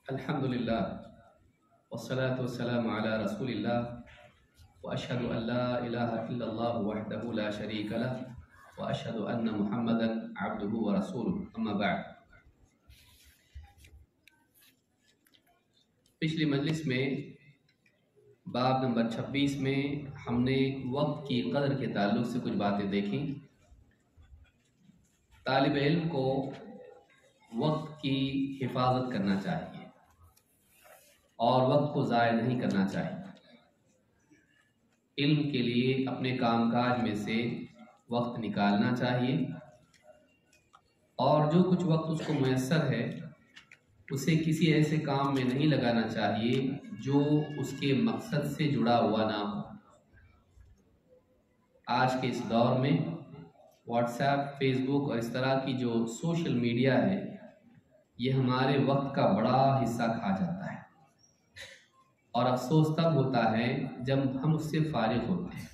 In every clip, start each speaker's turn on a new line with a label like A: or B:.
A: الحمد للہ والصلاة والسلام علی رسول اللہ واشہد ان لا الہ الا اللہ وحدہ لا شریک لہ واشہد ان محمدا عبدہ ورسولہ اما بعد۔ پچھلی مجلس میں باب نمبر 26 میں ہم نے وقت کی قدر کے تعلق سے کچھ باتیں دیکھیں۔ طالب علم کو وقت کی حفاظت کرنا چاہیے اور وقت کو ضائع نہیں کرنا چاہیے۔ علم کے لیے اپنے کام کاج میں سے وقت نکالنا چاہیے اور جو کچھ وقت اس کو میسر ہے اسے کسی ایسے کام میں نہیں لگانا چاہیے جو اس کے مقصد سے جڑا ہوا نہ ہو۔ آج کے اس دور میں واٹس ایپ، فیس بک اور اس طرح کی جو سوشل میڈیا ہے یہ ہمارے وقت کا بڑا حصہ کھا جاتا ہے، اور افسوس تب ہوتا ہے جب ہم اس سے فارغ ہوتے ہیں،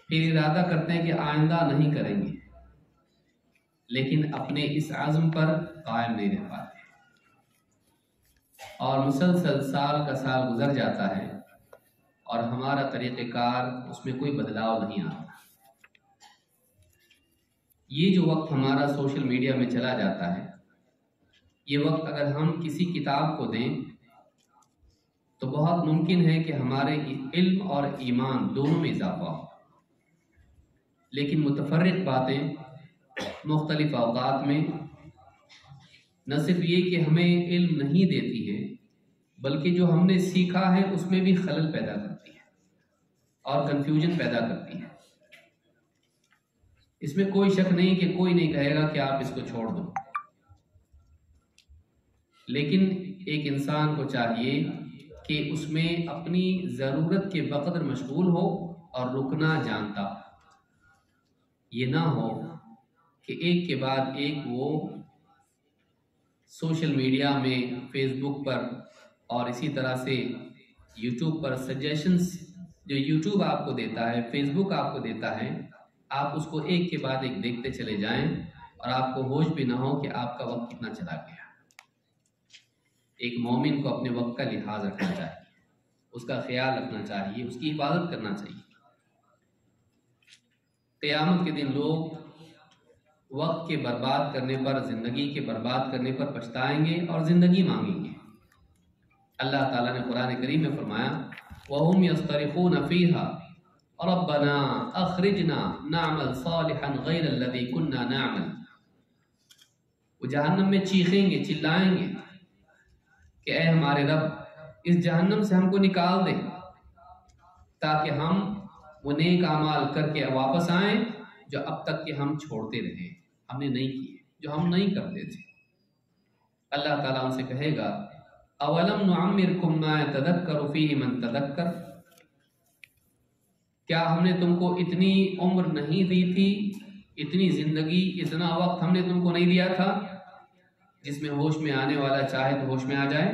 A: پھر ارادہ کرتے ہیں کہ آئندہ نہیں کریں گے، لیکن اپنے اس عزم پر قائم نہیں رہ پاتے اور مسلسل سال کا سال گزر جاتا ہے اور ہمارا طریقہ کار اس میں کوئی بدلاؤ نہیں آتا۔ یہ جو وقت ہمارا سوشل میڈیا میں چلا جاتا ہے، یہ وقت اگر ہم کسی کتاب کو دیں تو بہت ممکن ہے کہ ہمارے علم اور ایمان دونوں میں اضافہ ہو، لیکن متفرق باتیں مختلف اوقات میں نہ صرف یہ کہ ہمیں علم نہیں دیتی ہے بلکہ جو ہم نے سیکھا ہے اس میں بھی خلل پیدا کرتی ہے اور کنفیوژن پیدا کرتی ہے۔ اس میں کوئی شک نہیں کہ کوئی نہیں کہے گا کہ آپ اس کو چھوڑ دو، لیکن ایک انسان کو چاہیے کہ اس میں اپنی ضرورت کے بقدر مشغول ہو اور رکنا جانتا ہو۔ یہ نہ ہو کہ ایک کے بعد ایک وہ سوشل میڈیا میں، فیس بک پر اور اسی طرح سے یوٹیوب پر سجیشنز جو یوٹیوب آپ کو دیتا ہے، فیس بک آپ کو دیتا ہے، آپ اس کو ایک کے بعد ایک دیکھتے چلے جائیں اور آپ کو ہوش بھی نہ ہو کہ آپ کا وقت کتنا چلا گیا۔ ایک مومن کو اپنے وقت کا لحاظ رکھنا چاہیے، اس کا خیال رکھنا چاہیے، اس کی حفاظت کرنا چاہیے۔ قیامت کے دن لوگ وقت کے برباد کرنے پر، زندگی کے برباد کرنے پر پچھتائیں گے اور زندگی مانگیں گے۔ اللہ تعالیٰ نے قرآن کریم میں فرمایا وَهُمْ يَصْطَرِخُونَ فِيهَا رَبَّنَا أَخْرِجْنَا نَعْمَلْ صَالِحًا غَيْرَ الَّذِي كُنَّا نَعْمَلْ۔ وہ جہنم میں چیخیں گے، چلائیں گے کہ اے ہمارے رب اس جہنم سے ہم کو نکال دے تاکہ ہم وہ نیک اعمال کر کے واپس آئیں جو اب تک کہ ہم چھوڑتے رہے، ہم نے نہیں کیے، جو ہم نہیں کرتے تھے۔ اللہ تعالیٰ ان سے کہے گا اولم نعمرکم ما یتذکر فیہ من تذکر، کیا ہم نے تم کو اتنی عمر نہیں دی تھی، اتنی زندگی، اتنا وقت ہم نے تم کو نہیں دیا تھا جس میں ہوش میں آنے والا چاہے تو ہوش میں آ جائے،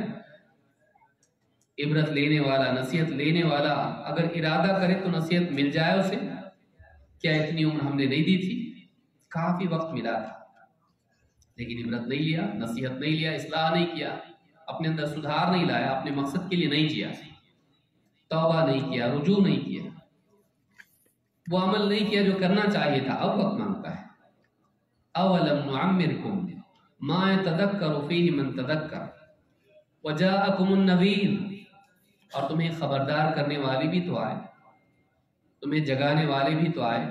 A: عبرت لینے والا، نصیحت لینے والا اگر ارادہ کرے تو نصیحت مل جائے اسے؟ کیا اتنی عمر ہم نے نہیں دی تھی؟ کافی وقت ملا تھا لیکن عبرت نہیں لیا، نصیحت نہیں لیا، اصلاح نہیں کیا، اپنے اندر سدھار نہیں لایا، اپنے مقصد کے لیے نہیں جیا، توبہ نہیں کیا، رجوع نہیں کیا، وہ عمل نہیں کیا جو کرنا چاہیے تھا۔ اب وقت مانگتا ہے اولم نعمرکم ما یتذکر فیہ من تذکر وجاءکم النذیر، اور تمہیں خبردار کرنے والے بھی تو آئے، تمہیں جگانے والے بھی تو آئے،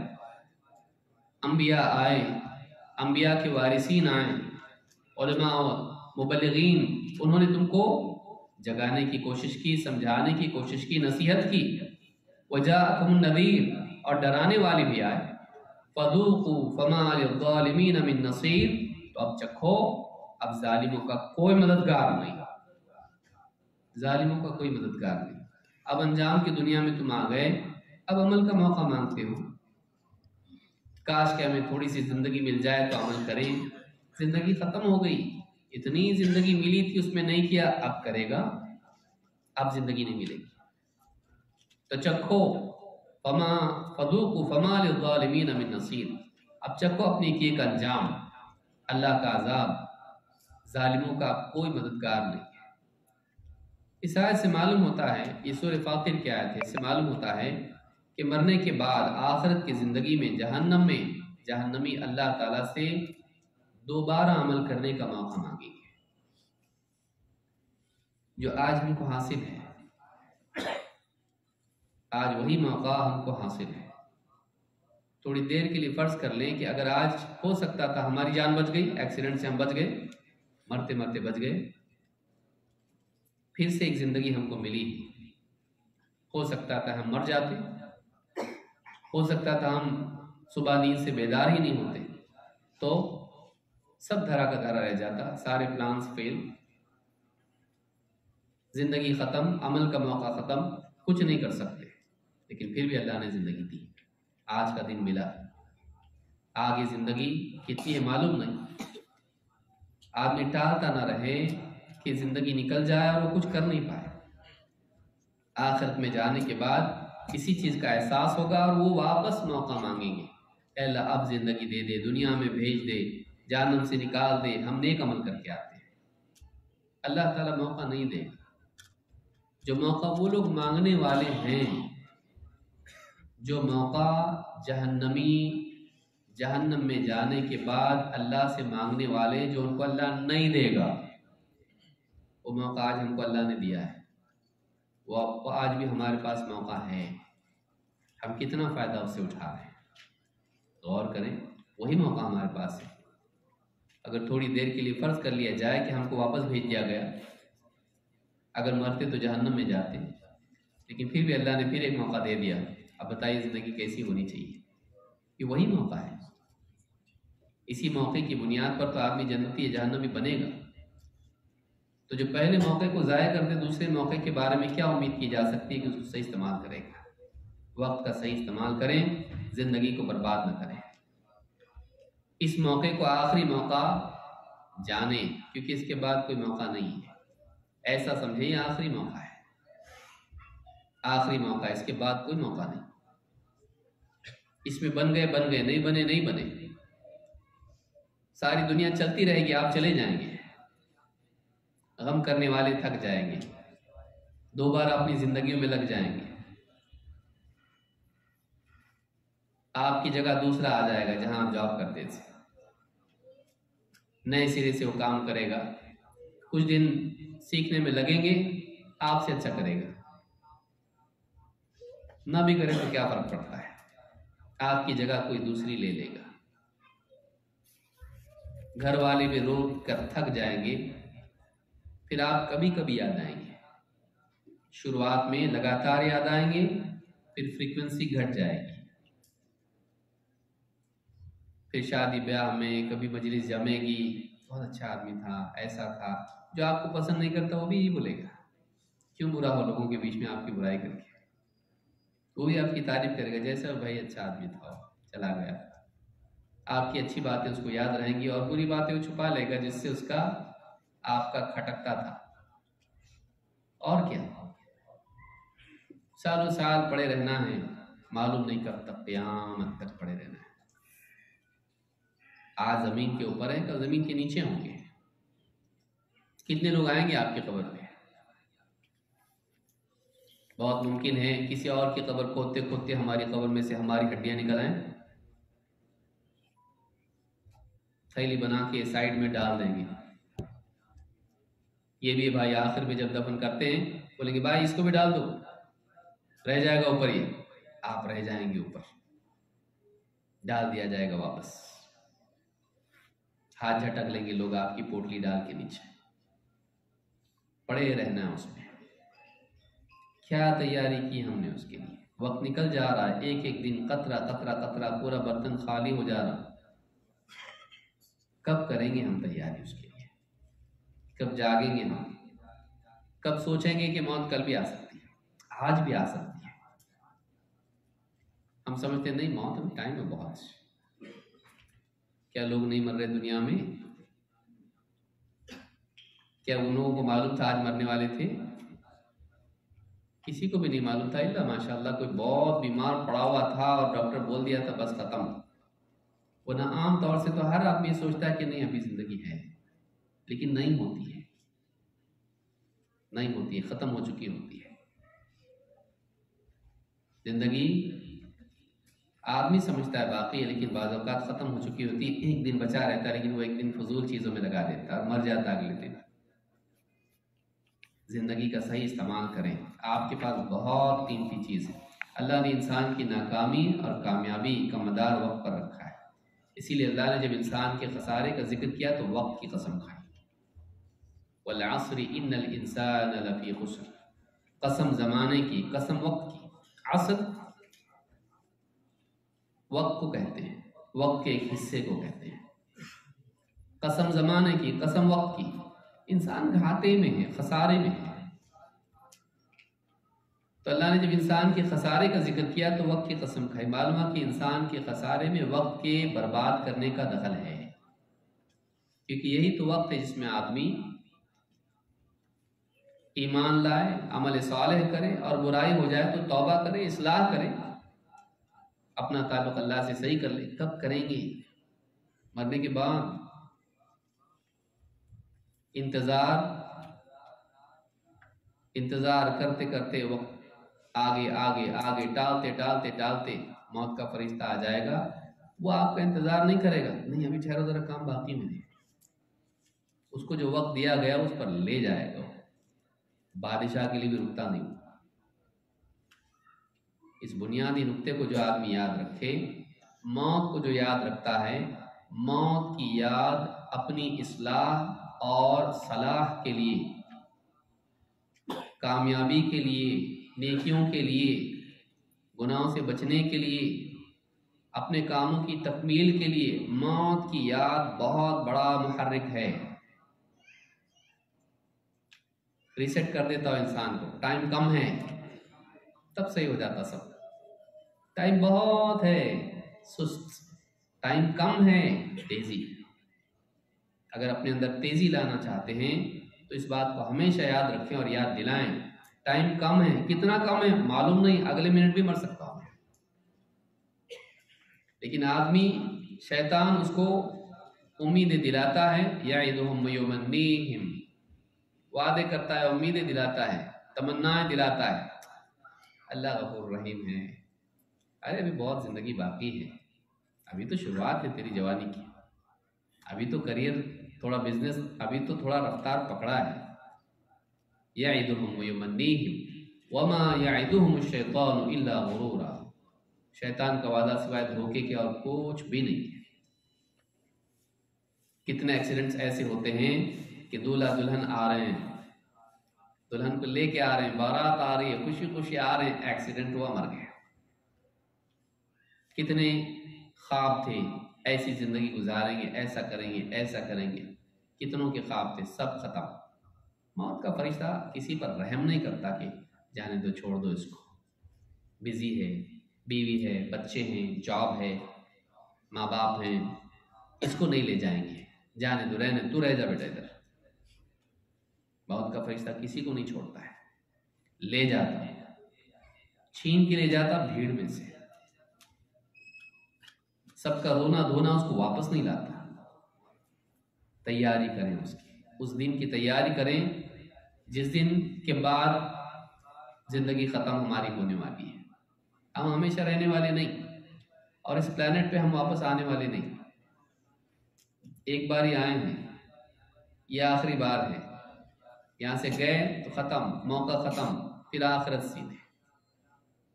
A: انبیاء آئے، انبیاء کے وارثین آئے، علماء مبلغین، انہوں نے تم کو جگانے کی کوشش کی، سمجھانے کی کوشش کی، نصیحت کی۔ وجاءکم النذیر، اور ڈرانے والے بھی آئے۔ فذوقوا فما للظالمین من نصیر، تو اب چکھو، اب ظالموں کا کوئی مددگار نہیں، ظالموں کا کوئی مددگار نہیں۔ اب انجام کی دنیا میں تم آ گئے، اب عمل کا موقع مانگتے ہو۔ کاش کہ ہمیں تھوڑی سی زندگی مل جائے تو عمل کریں، زندگی ختم ہو گئی، اتنی زندگی ملی تھی اس میں نہیں کیا، اب کرے گا، اب زندگی نہیں ملے گی۔ تو چکھو فذوقوا فما للظالمین من نصیر، اب چکھو اپنے کیے کا انجام، اللہ کا عذاب ظالموں کا کوئی مددگار نہیں ہے۔ اس آیت سے معلوم ہوتا ہے، یہ سورہ فاطر کی آیت ہے، اس سے معلوم ہوتا ہے کہ مرنے کے بعد آخرت کی زندگی میں جہنمی اللہ تعالیٰ سے دوبارہ عمل کرنے کا موقع مانگیں گے، جو آج ہم کو حاصل ہے۔ آج وہی موقع ہم کو حاصل ہے۔ تھوڑی دیر کے لیے فرض کر لیں کہ اگر آج ہو سکتا تھا ہماری جان بچ گئی، ایکسیڈنٹ سے ہم بچ گئے، مرتے مرتے بچ گئے، پھر سے ایک زندگی ہم کو ملی، ہو سکتا تھا ہم مر جاتے، ہو سکتا تھا ہم صبح نیند سے بیدار ہی نہیں ہوتے، تو سب دھرا کا دھرا رہ جاتا، سارے پلانز فیل، زندگی ختم، عمل کا موقع ختم، کچھ نہیں کر سکتے۔ لیکن پھر بھی اللہ نے زندگی دی، آج کا دن ملا۔ آگے زندگی کتنی ہے معلوم نہیں۔ آدمی ٹالتا نہ رہے کہ زندگی نکل جائے اور وہ کچھ کر نہیں پائے۔ آخرت میں جانے کے بعد کسی چیز کا احساس ہوگا اور وہ واپس موقع مانگیں گے، اے اللہ اب زندگی دے دے، دنیا میں بھیج دے، جہنم سے نکال دے، ہم نیک عمل کر کے آتے ہیں۔ اللہ تعالیٰ موقع نہیں دے گا۔ جو موقع وہ لوگ مانگنے والے ہیں، جو موقع جہنم میں جانے کے بعد اللہ سے مانگنے والے، جو ان کو اللہ نہیں دے گا، وہ موقع آج ہم کو اللہ نے دیا ہے، وہ آج بھی ہمارے پاس موقع ہے، ہم کتنا فائدہ اس سے اٹھا رہے ہیں۔ غور کریں، وہی موقع ہمارے پاس ہے۔ اگر تھوڑی دیر کے لیے فرض کر لیا جائے کہ ہم کو واپس بھیج دیا گیا، اگر مرتے تو جہنم میں جاتے، لیکن پھر بھی اللہ نے پھر ایک موقع دے دیا۔ اب بتائیے زندگی کیسی ہونی چاہیے؟ یہ وہی موقع ہے۔ اسی موقع کی بنیاد پر تو آدمی جنتی یا جہنمی بنے گا۔ تو جو پہلے موقع کو ضائع کرتے، دوسرے موقع کے بارے میں کیا امید کی جا سکتی ہے کہ اس کو صحیح استعمال کرے گا؟ وقت کا صحیح استعمال کریں، زندگی کو برباد نہ کریں۔ اس موقع کو آخری موقع جانیں، کیونکہ اس کے بعد کوئی موقع نہیں ہے۔ ایسا سمجھیں یہ آخری موقع ہے، آخری موقع، اس کے بعد کوئی موقع نہیں۔ اس میں بن گئے، نہیں بنے، نہیں بنے، ساری دنیا چلتی رہے گی، آپ چلے جائیں گے، غم کرنے والے تھک جائیں گے، دوبارہ اپنی زندگیوں میں لگ جائیں گے، آپ کی جگہ دوسرا آ جائے گا جہاں آپ جاب کرتے تھے، نئے سرے سے وہ کام کرے گا، کچھ دن سیکھنے میں لگیں گے، آپ سے اچھا کرے گا، نہ بھی کرے تو کیا فرق پڑتا ہے، آپ کی جگہ کوئی دوسری لے لے گا۔ گھر والے بھی رو کر تھک جائیں گے، پھر آپ کبھی کبھی یاد آئیں گے، شروعات میں لگاتار یاد آئیں گے، پھر فریکوینسی گھٹ جائے گی، پھر شادی بیاہ میں کبھی مجلس جمے گی، بہت اچھا آدمی تھا، ایسا تھا، جو آپ کو پسند نہیں کرتا وہ بھی یہی بولے گا، کیوں برا ہو لوگوں کے بیچ میں آپ کی برائی کر کے، وہ بھی آپ کی تعریف کرے گا، جیسا بھائی اچھا آدمی تھا، چلا گیا۔ آپ کی اچھی باتیں اس کو یاد رہیں گی اور بری باتیں وہ چھپا لے گا، جس سے اس کا آپ کا کھٹکتا تھا۔ اور کیا، سالوں سال پڑے رہنا ہے، معلوم نہیں کب تک، قیامت تک پڑے رہنا ہے۔ آج زمین کے اوپر ہے، کل زمین کے نیچے ہوں گے۔ کتنے لوگ آئیں گے آپ کی قبر پہ؟ بہت ممکن ہے کسی اور کی قبر کھودتے کھودتے ہماری قبر میں سے ہماری ہڈیاں نکل آئیں، تھیلی بنا کے سائیڈ میں ڈال دیں گے۔ یہ بھی بھائی آخر میں جب دفن کرتے ہیں بولیں گے بھائی اس کو بھی ڈال دو، رہ جائے گا اوپر، یہ آپ رہ جائیں گے اوپر، ڈال دیا جائے گا واپس، ہاتھ جھٹک لیں گے لوگ آپ کی پوٹلی ڈال کے نیچے، پڑے رہنا ہے اس میں۔ کیا تیاری کی ہم نے اس کے لیے؟ وقت نکل جا رہا ہے، ایک ایک دن قطرہ قطرہ قطرہ، پورا برتن خالی ہو جا رہا۔ کب کریں گے ہم تیاری اس کے لیے؟ کب جاگیں گے ہم؟ کب سوچیں گے کہ موت کل بھی آ سکتی ہے، آج بھی آ سکتی ہے؟ ہم سمجھتے ہیں نہیں موت میں ٹائم ہے بہت۔ کیا لوگ نہیں مر رہے دنیا میں؟ کیا ان لوگوں کو معلوم تھا آج مرنے والے تھے؟ کسی کو بھی نہیں معلوم تھا، الا ماشاء اللہ کوئی بہت بیمار پڑا ہوا تھا اور ڈاکٹر بول دیا تھا بس ختم۔ ورنہ عام طور سے تو ہر آدمی سوچتا ہے کہ نہیں ابھی زندگی ہے، لیکن نہیں ہوتی ہے، نہیں ہوتی ہے، ختم ہو چکی ہوتی ہے زندگی۔ آدمی سمجھتا ہے باقی ہے، لیکن بعض اوقات ختم ہو چکی ہوتی ہے، ایک دن بچا رہتا ہے لیکن وہ ایک دن فضول چیزوں میں لگا دیتا ہے اور مر جاتا ہے اگلے دن۔ زندگی کا صحیح استعمال کریں، آپ کے پاس بہت قیمتی چیز ہے۔ اللہ نے انسان کی ناکامی اور کامیابی کا مدار وقت پر رکھا ہے، اسی لیے اللہ نے جب انسان کے خسارے کا ذکر کیا تو وقت کی قسم کھائی، والعصر ان الانسان لفی خسر، قسم زمانے کی، قسم وقت کی۔ عصر وقت کو کہتے ہیں، وقت کے ایک حصے کو کہتے ہیں، قسم زمانے کی، قسم وقت کی۔ انسان گھاٹے میں ہے، خسارے میں ہے، تو اللہ نے جب انسان کے خسارے کا ذکر کیا تو وقت کی قسم کھائی۔ معلوم ہے کہ انسان کے خسارے میں وقت کے برباد کرنے کا دخل ہے، کیونکہ یہی تو وقت ہے جس میں آدمی ایمان لائے، عمل صالح کرے، اور برائی ہو جائے تو توبہ کرے، اصلاح کرے، اپنا تعلق اللہ سے صحیح کر لے۔ کب کریں گے؟ مرنے کے بعد۔ انتظار کرتے کرتے وقت آگے آگے آگے ٹالتے ٹالتے ٹالتے موت کا فرشتہ آ جائے گا، وہ آپ کا انتظار نہیں کرے گا، نہیں ابھی ٹھہرو ذرا کام باقی میں ہے، اس کو جو وقت دیا گیا اس پر لے جائے گا۔ بادشاہ کے لیے بھی رکتا نہیں۔ اس بنیادی نقطے کو جو آدمی یاد رکھے، موت کو جو یاد رکھتا ہے، موت کی یاد اپنی اصلاح اور صلاح کے لیے، کامیابی کے لیے، نیکیوں کے لیے، گناہوں سے بچنے کے لیے، اپنے کاموں کی تکمیل کے لیے، موت کی یاد بہت بڑا محرک ہے۔ ریسیٹ کر دیتا ہو انسان کو۔ ٹائم کم ہے تب صحیح ہو جاتا سب، ٹائم بہت ہے سست، ٹائم کم ہے تیزی۔ اگر اپنے اندر تیزی لانا چاہتے ہیں تو اس بات کو ہمیشہ یاد رکھیں اور یاد دلائیں، ٹائم کم ہے۔ کتنا کم ہے معلوم نہیں، اگلے منٹ بھی مر سکتا ہوں، لیکن آدمی، شیطان اس کو امیدیں دلاتا ہے، یعدہم ویمنیہم، وعدے کرتا ہے، امیدیں دلاتا ہے، تمنائیں دلاتا ہے۔ اللہ غفور رحیم ہے، ارے ابھی بہت زندگی باقی ہے، ابھی تو شروعات ہے تیری جوانی کی، ابھی تو کریئر، تھوڑا بزنس ابھی تو تھوڑا رفتار پکڑا ہے۔ یعدہم ویمنیہم وما یعدہم الشیطان الا غرورا، شیطان کا وعدہ سوائے دھوکے کے اور کچھ بھی نہیں ہے۔ کتنے ایکسیڈنٹس ایسے ہوتے ہیں کہ دولہا دلہن آ رہے ہیں، دلہن کو لے کے آ رہے ہیں، بارات آ رہی ہے، خوشی خوشی آ رہے ہیں، ایکسیڈنٹ ہوا، مر گیا۔ کتنے خواب تھے، ایسی زندگی گزاریں گے، ایسا کریں گے، ایسا کریں گے، کتنوں کے خواب تھے، سب ختم۔ موت کا فرشتہ کسی پر رحم نہیں کرتا کہ جانے دو، چھوڑ دو اس کو، بزی ہے، بیوی ہے، بچے ہیں، جاب ہے، ماں باپ ہیں، اس کو نہیں لے جائیں گے، جانے دو، رہنے تو، رہ جا بیٹا ادھر۔ موت کا فرشتہ کسی کو نہیں چھوڑتا ہے، لے جاتا ہے، چھین کے لے جاتا بھیڑ میں سے، سب کا رونا دھونا اس کو واپس نہیں لاتا۔ تیاری کریں اس کی، اس دن کی تیاری کریں جس دن کے بعد زندگی ختم ہماری ہونے والی ہے۔ ہم ہمیشہ رہنے والے نہیں، اور اس پلانٹ پہ ہم واپس آنے والے نہیں، ایک بار ہی آئے ہیں، یہ آخری بار ہے، یہاں سے گئے تو ختم، موقع ختم، پھر آخرت سیدھے۔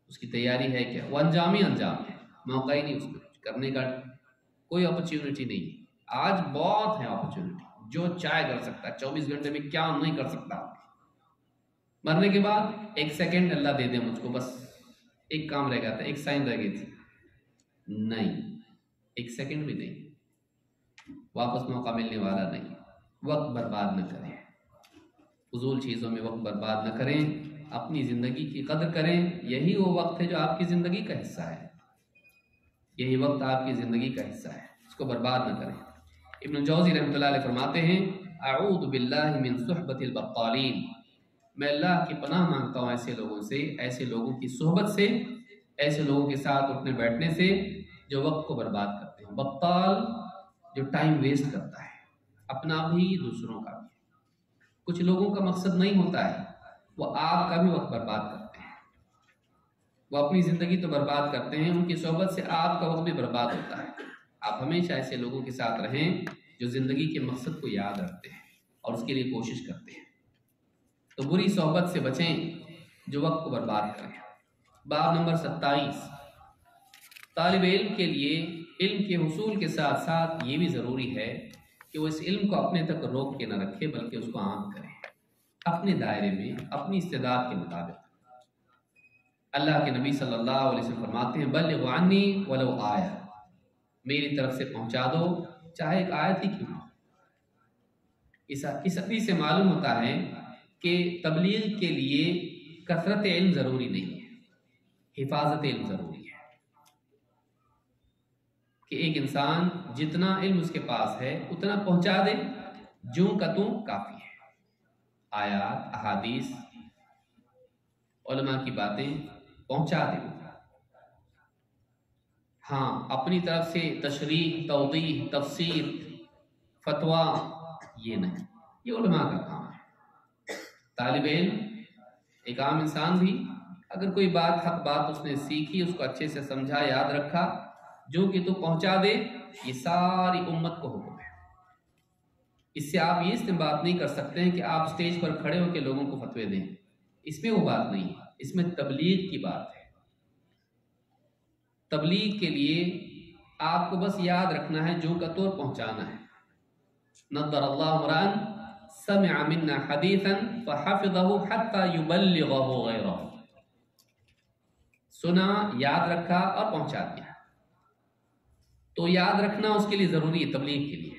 A: اس کی تیاری ہے کیا؟ وہ انجام ہی انجام ہے، موقع ہی نہیں اس میں کرنے کا، کوئی اپرچونٹی نہیں۔ آج بہت ہے اپرچونٹی، جو چاہے کر سکتا ہے، 24 گھنٹے میں کیا نہیں کر سکتا۔ مرنے کے بعد 1 سیکنڈ اللہ دے دے مجھ کو، بس ایک کام رہ گیا تھا، ایک سائن رہ گئی تھی، نہیں، 1 سیکنڈ بھی نہیں، واپس موقع ملنے والا نہیں۔ وقت برباد نہ کریں، فضول چیزوں میں وقت برباد نہ کریں، اپنی زندگی کی قدر کریں۔ یہی وہ وقت ہے جو آپ کی زندگی کا حصہ ہے، یہی وقت آپ کی زندگی کا حصہ ہے، اس کو برباد نہ کریں۔ ابن جوزی رحمۃ اللہ علیہ فرماتے ہیں، اعوذ باللہ من صحبت البطالین، میں اللہ کی پناہ مانگتا ہوں ایسے لوگوں سے، ایسے لوگوں کی صحبت سے، ایسے لوگوں کے ساتھ اٹھنے بیٹھنے سے جو وقت کو برباد کرتے ہیں۔ بطال جو ٹائم ویسٹ کرتا ہے، اپنا بھی دوسروں کا بھی۔ کچھ لوگوں کا مقصد نہیں ہوتا ہے، وہ آپ کا بھی وقت برباد کرتے ہیں، وہ اپنی زندگی تو برباد کرتے ہیں، ان کی صحبت سے آپ کا وقت بھی برباد ہوتا ہے۔ آپ ہمیشہ ایسے لوگوں کے ساتھ رہیں جو زندگی کے مقصد کو یاد رکھتے ہیں اور اس کے لیے کوشش کرتے ہیں۔ تو بری صحبت سے بچیں جو وقت کو برباد کریں۔ باب نمبر 27، طالب علم کے لیے علم کے حصول کے ساتھ ساتھ یہ بھی ضروری ہے کہ وہ اس علم کو اپنے تک روک کے نہ رکھے بلکہ اس کو عام کرے، اپنے دائرے میں، اپنی استعداد کے مطابق۔ اللہ کے نبی صلی اللہ علیہ وسلم فرماتے ہیں بلغ عنی ولو آیہ، میری طرف سے پہنچا دو چاہے ایک آیت ہی کیوں نہ ہو۔ اس حدیث سے معلوم ہوتا ہے کہ تبلیغ کے لیے کثرت علم ضروری نہیں ہے، حفاظت علم ضروری ہے، کہ ایک انسان جتنا علم اس کے پاس ہے اتنا پہنچا دے، جوں کا توں کافی ہے۔ آیات، احادیث، علماء کی باتیں پہنچا دے۔ ہاں، اپنی طرف سے تشریح، توضیح، تفسیر، فتویٰ یہ نہیں، یہ علماء کا کام ہے۔ طالب علم، ایک عام انسان بھی اگر کوئی بات، حق بات اس نے سیکھی، اس کو اچھے سے سمجھا، یاد رکھا، جو کہ تو پہنچا دے، یہ ساری امت کو حکم ہے۔ اس سے آپ یہ استنباط نہیں کر سکتے ہیں کہ آپ سٹیج پر کھڑے ہو کے لوگوں کو فتوے دیں، اس میں وہ بات نہیں ہے، اس میں تبلیغ کی بات ہے۔ تبلیغ کے لیے آپ کو بس یاد رکھنا ہے، جو کا طور پہنچانا ہے۔ نضر اللہ امرأ سمع منا حدیثا فحفظه حتى يبلغه غیرہ، سنا، یاد رکھا اور پہنچا دیا۔ تو یاد رکھنا اس کے لیے ضروری ہے، تبلیغ کے لیے۔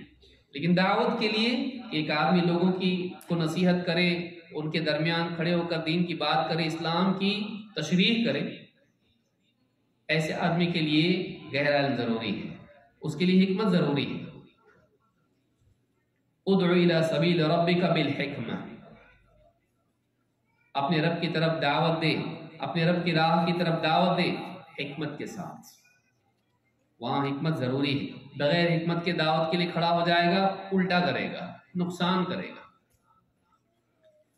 A: لیکن دعوت کے لیے ایک آدمی لوگوں کو نصیحت کرے، ان کے درمیان کھڑے ہو کر دین کی بات کرے، اسلام کی تشریح کرے، ایسے آدمی کے لیے گہرا علم ضروری ہے، اس کے لیے حکمت ضروری ہے۔ ادعو الی سبیل ربک بالحکمہ، اپنے رب کی طرف دعوت دے، اپنے رب کی راہ کی طرف دعوت دے، حکمت کے ساتھ۔ وہاں حکمت ضروری ہے، بغیر حکمت کے دعوت کے لیے کھڑا ہو جائے گا، الٹا کرے گا، نقصان کرے گا۔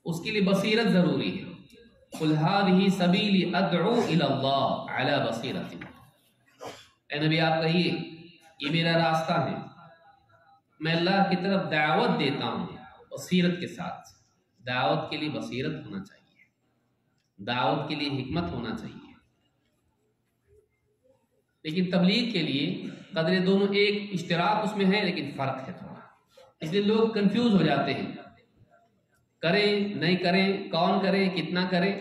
A: اس کے لیے بصیرت ضروری ہے۔ قل هذه سبیلی ادعو الی اللہ علی بصیرت، اے نبی آپ کہیے یہ میرا راستہ ہے، میں اللہ کی طرف دعوت دیتا ہوں بصیرت کے ساتھ۔ دعوت کے لیے بصیرت ہونا چاہیے، دعوت کے لیے حکمت ہونا چاہیے۔ لیکن تبلیغ کے لیے قدرے دونوں ایک اشتراک اس میں ہے، لیکن فرق ہے تھوڑا، اس لیے لوگ کنفیوز ہو جاتے ہیں، کریں نہیں کریں، کون کرے، کتنا کرے۔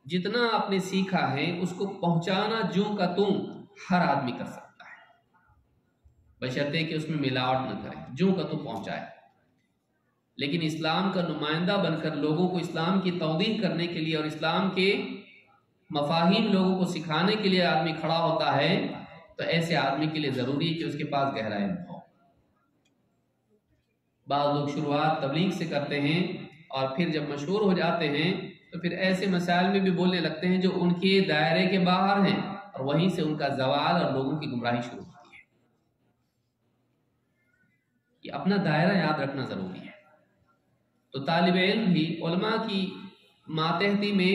A: جتنا آپ نے سیکھا ہے اس کو پہنچانا جوں کا توں ہر آدمی کر سکتا ہے، بشرطے کہ اس میں ملاوٹ نہ کرے، جوں کا توں پہنچائے۔ لیکن اسلام کا نمائندہ بن کر لوگوں کو اسلام کی توضیح کرنے کے لیے اور اسلام کے مفاہیم لوگوں کو سکھانے کے لیے آدمی کھڑا ہوتا ہے، تو ایسے آدمی کے لیے ضروری ہے کہ اس کے پاس گہرا علم ہو۔ بعض لوگ شروعات تبلیغ سے کرتے ہیں اور پھر جب مشہور ہو جاتے ہیں تو پھر ایسے مسائل میں بھی بولنے لگتے ہیں جو ان کے دائرے کے باہر ہیں، اور وہیں سے ان کا زوال اور لوگوں کی گمراہی شروع ہوتی ہے۔ یہ اپنا دائرہ یاد رکھنا ضروری ہے۔ تو طالب علم بھی علماء کی ماتحتی میں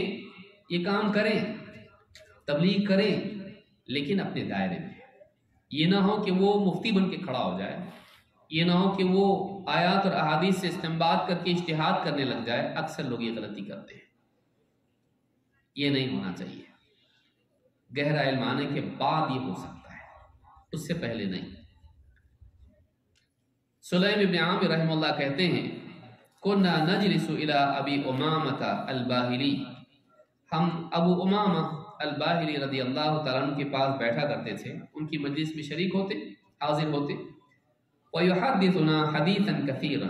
A: یہ کام کریں، تبلیغ کریں، لیکن اپنے دائرے میں۔ یہ نہ ہو کہ وہ مفتی بن کے کھڑا ہو جائے، یہ نہ ہو کہ وہ آیات اور احادیث سے استنباط کر کے اجتہاد کرنے لگ جائے۔ اکثر لوگ یہ غلطی کرتے ہیں، یہ نہیں ہونا چاہیے۔ گہرا علم آنے کے بعد یہ ہو سکتا ہے، اس سے پہلے نہیں۔ سلیم بن عامر رحمہ اللہ کہتے ہیں کنا نجلس الی ابی امامۃ الباہلی، ہم ابو امامہ الباہلی رضی اللہ تعالیٰ عنہ کے پاس بیٹھا کرتے تھے، ان کی مجلس میں شریک ہوتے، حاضر ہوتے۔ وَيُحَدِّثُنَا حَدِيثًا كَثِيرًا،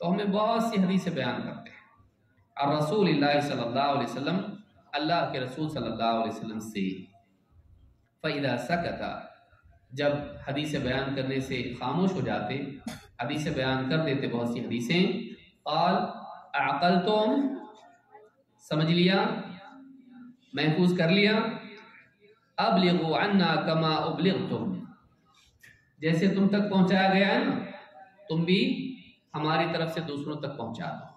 A: تو ہمیں بہت سی حدیثیں بیان کرتے ہیں، اور رسول اللہ صلی اللہ علیہ وسلم، اللہ کے رسول صلی اللہ علیہ وسلم سے۔ فَإِذَا سَكَتَ، جب حدیثیں بیان کرنے سے خاموش ہو جاتے، حدیثیں بیان کر دیتے بہت سی حدیثیں، قال اعقلتم، سمجھ لیا، محفوظ کر لیا، ابلغوا عنا کما ابلغتم، جیسے تم تک پہنچایا گیا ہے نا تم بھی ہماری طرف سے دوسروں تک پہنچا دو،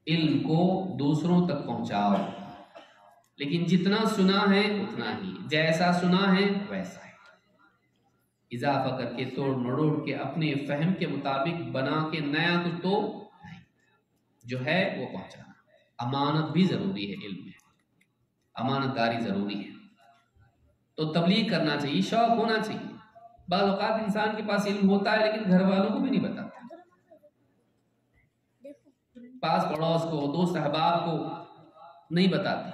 A: علم کو دوسروں تک پہنچاؤ، لیکن جتنا سنا ہے اتنا ہی، جیسا سنا ہے ویسا ہے، اضافہ کر کے توڑ مروڑ کے اپنے فہم کے مطابق بنا کے نیا کچھ تو نہیں، جو ہے وہ پہنچانا۔ امانت بھی ضروری ہے، علم میں امانت داری ضروری ہے، تو تبلیغ کرنا چاہیے، شوق ہونا چاہیے۔ بعض اوقات انسان کے پاس علم ہوتا ہے لیکن گھر والوں کو بھی نہیں بتاتا، پاس پڑوس کو، دوست احباب کو نہیں بتاتا،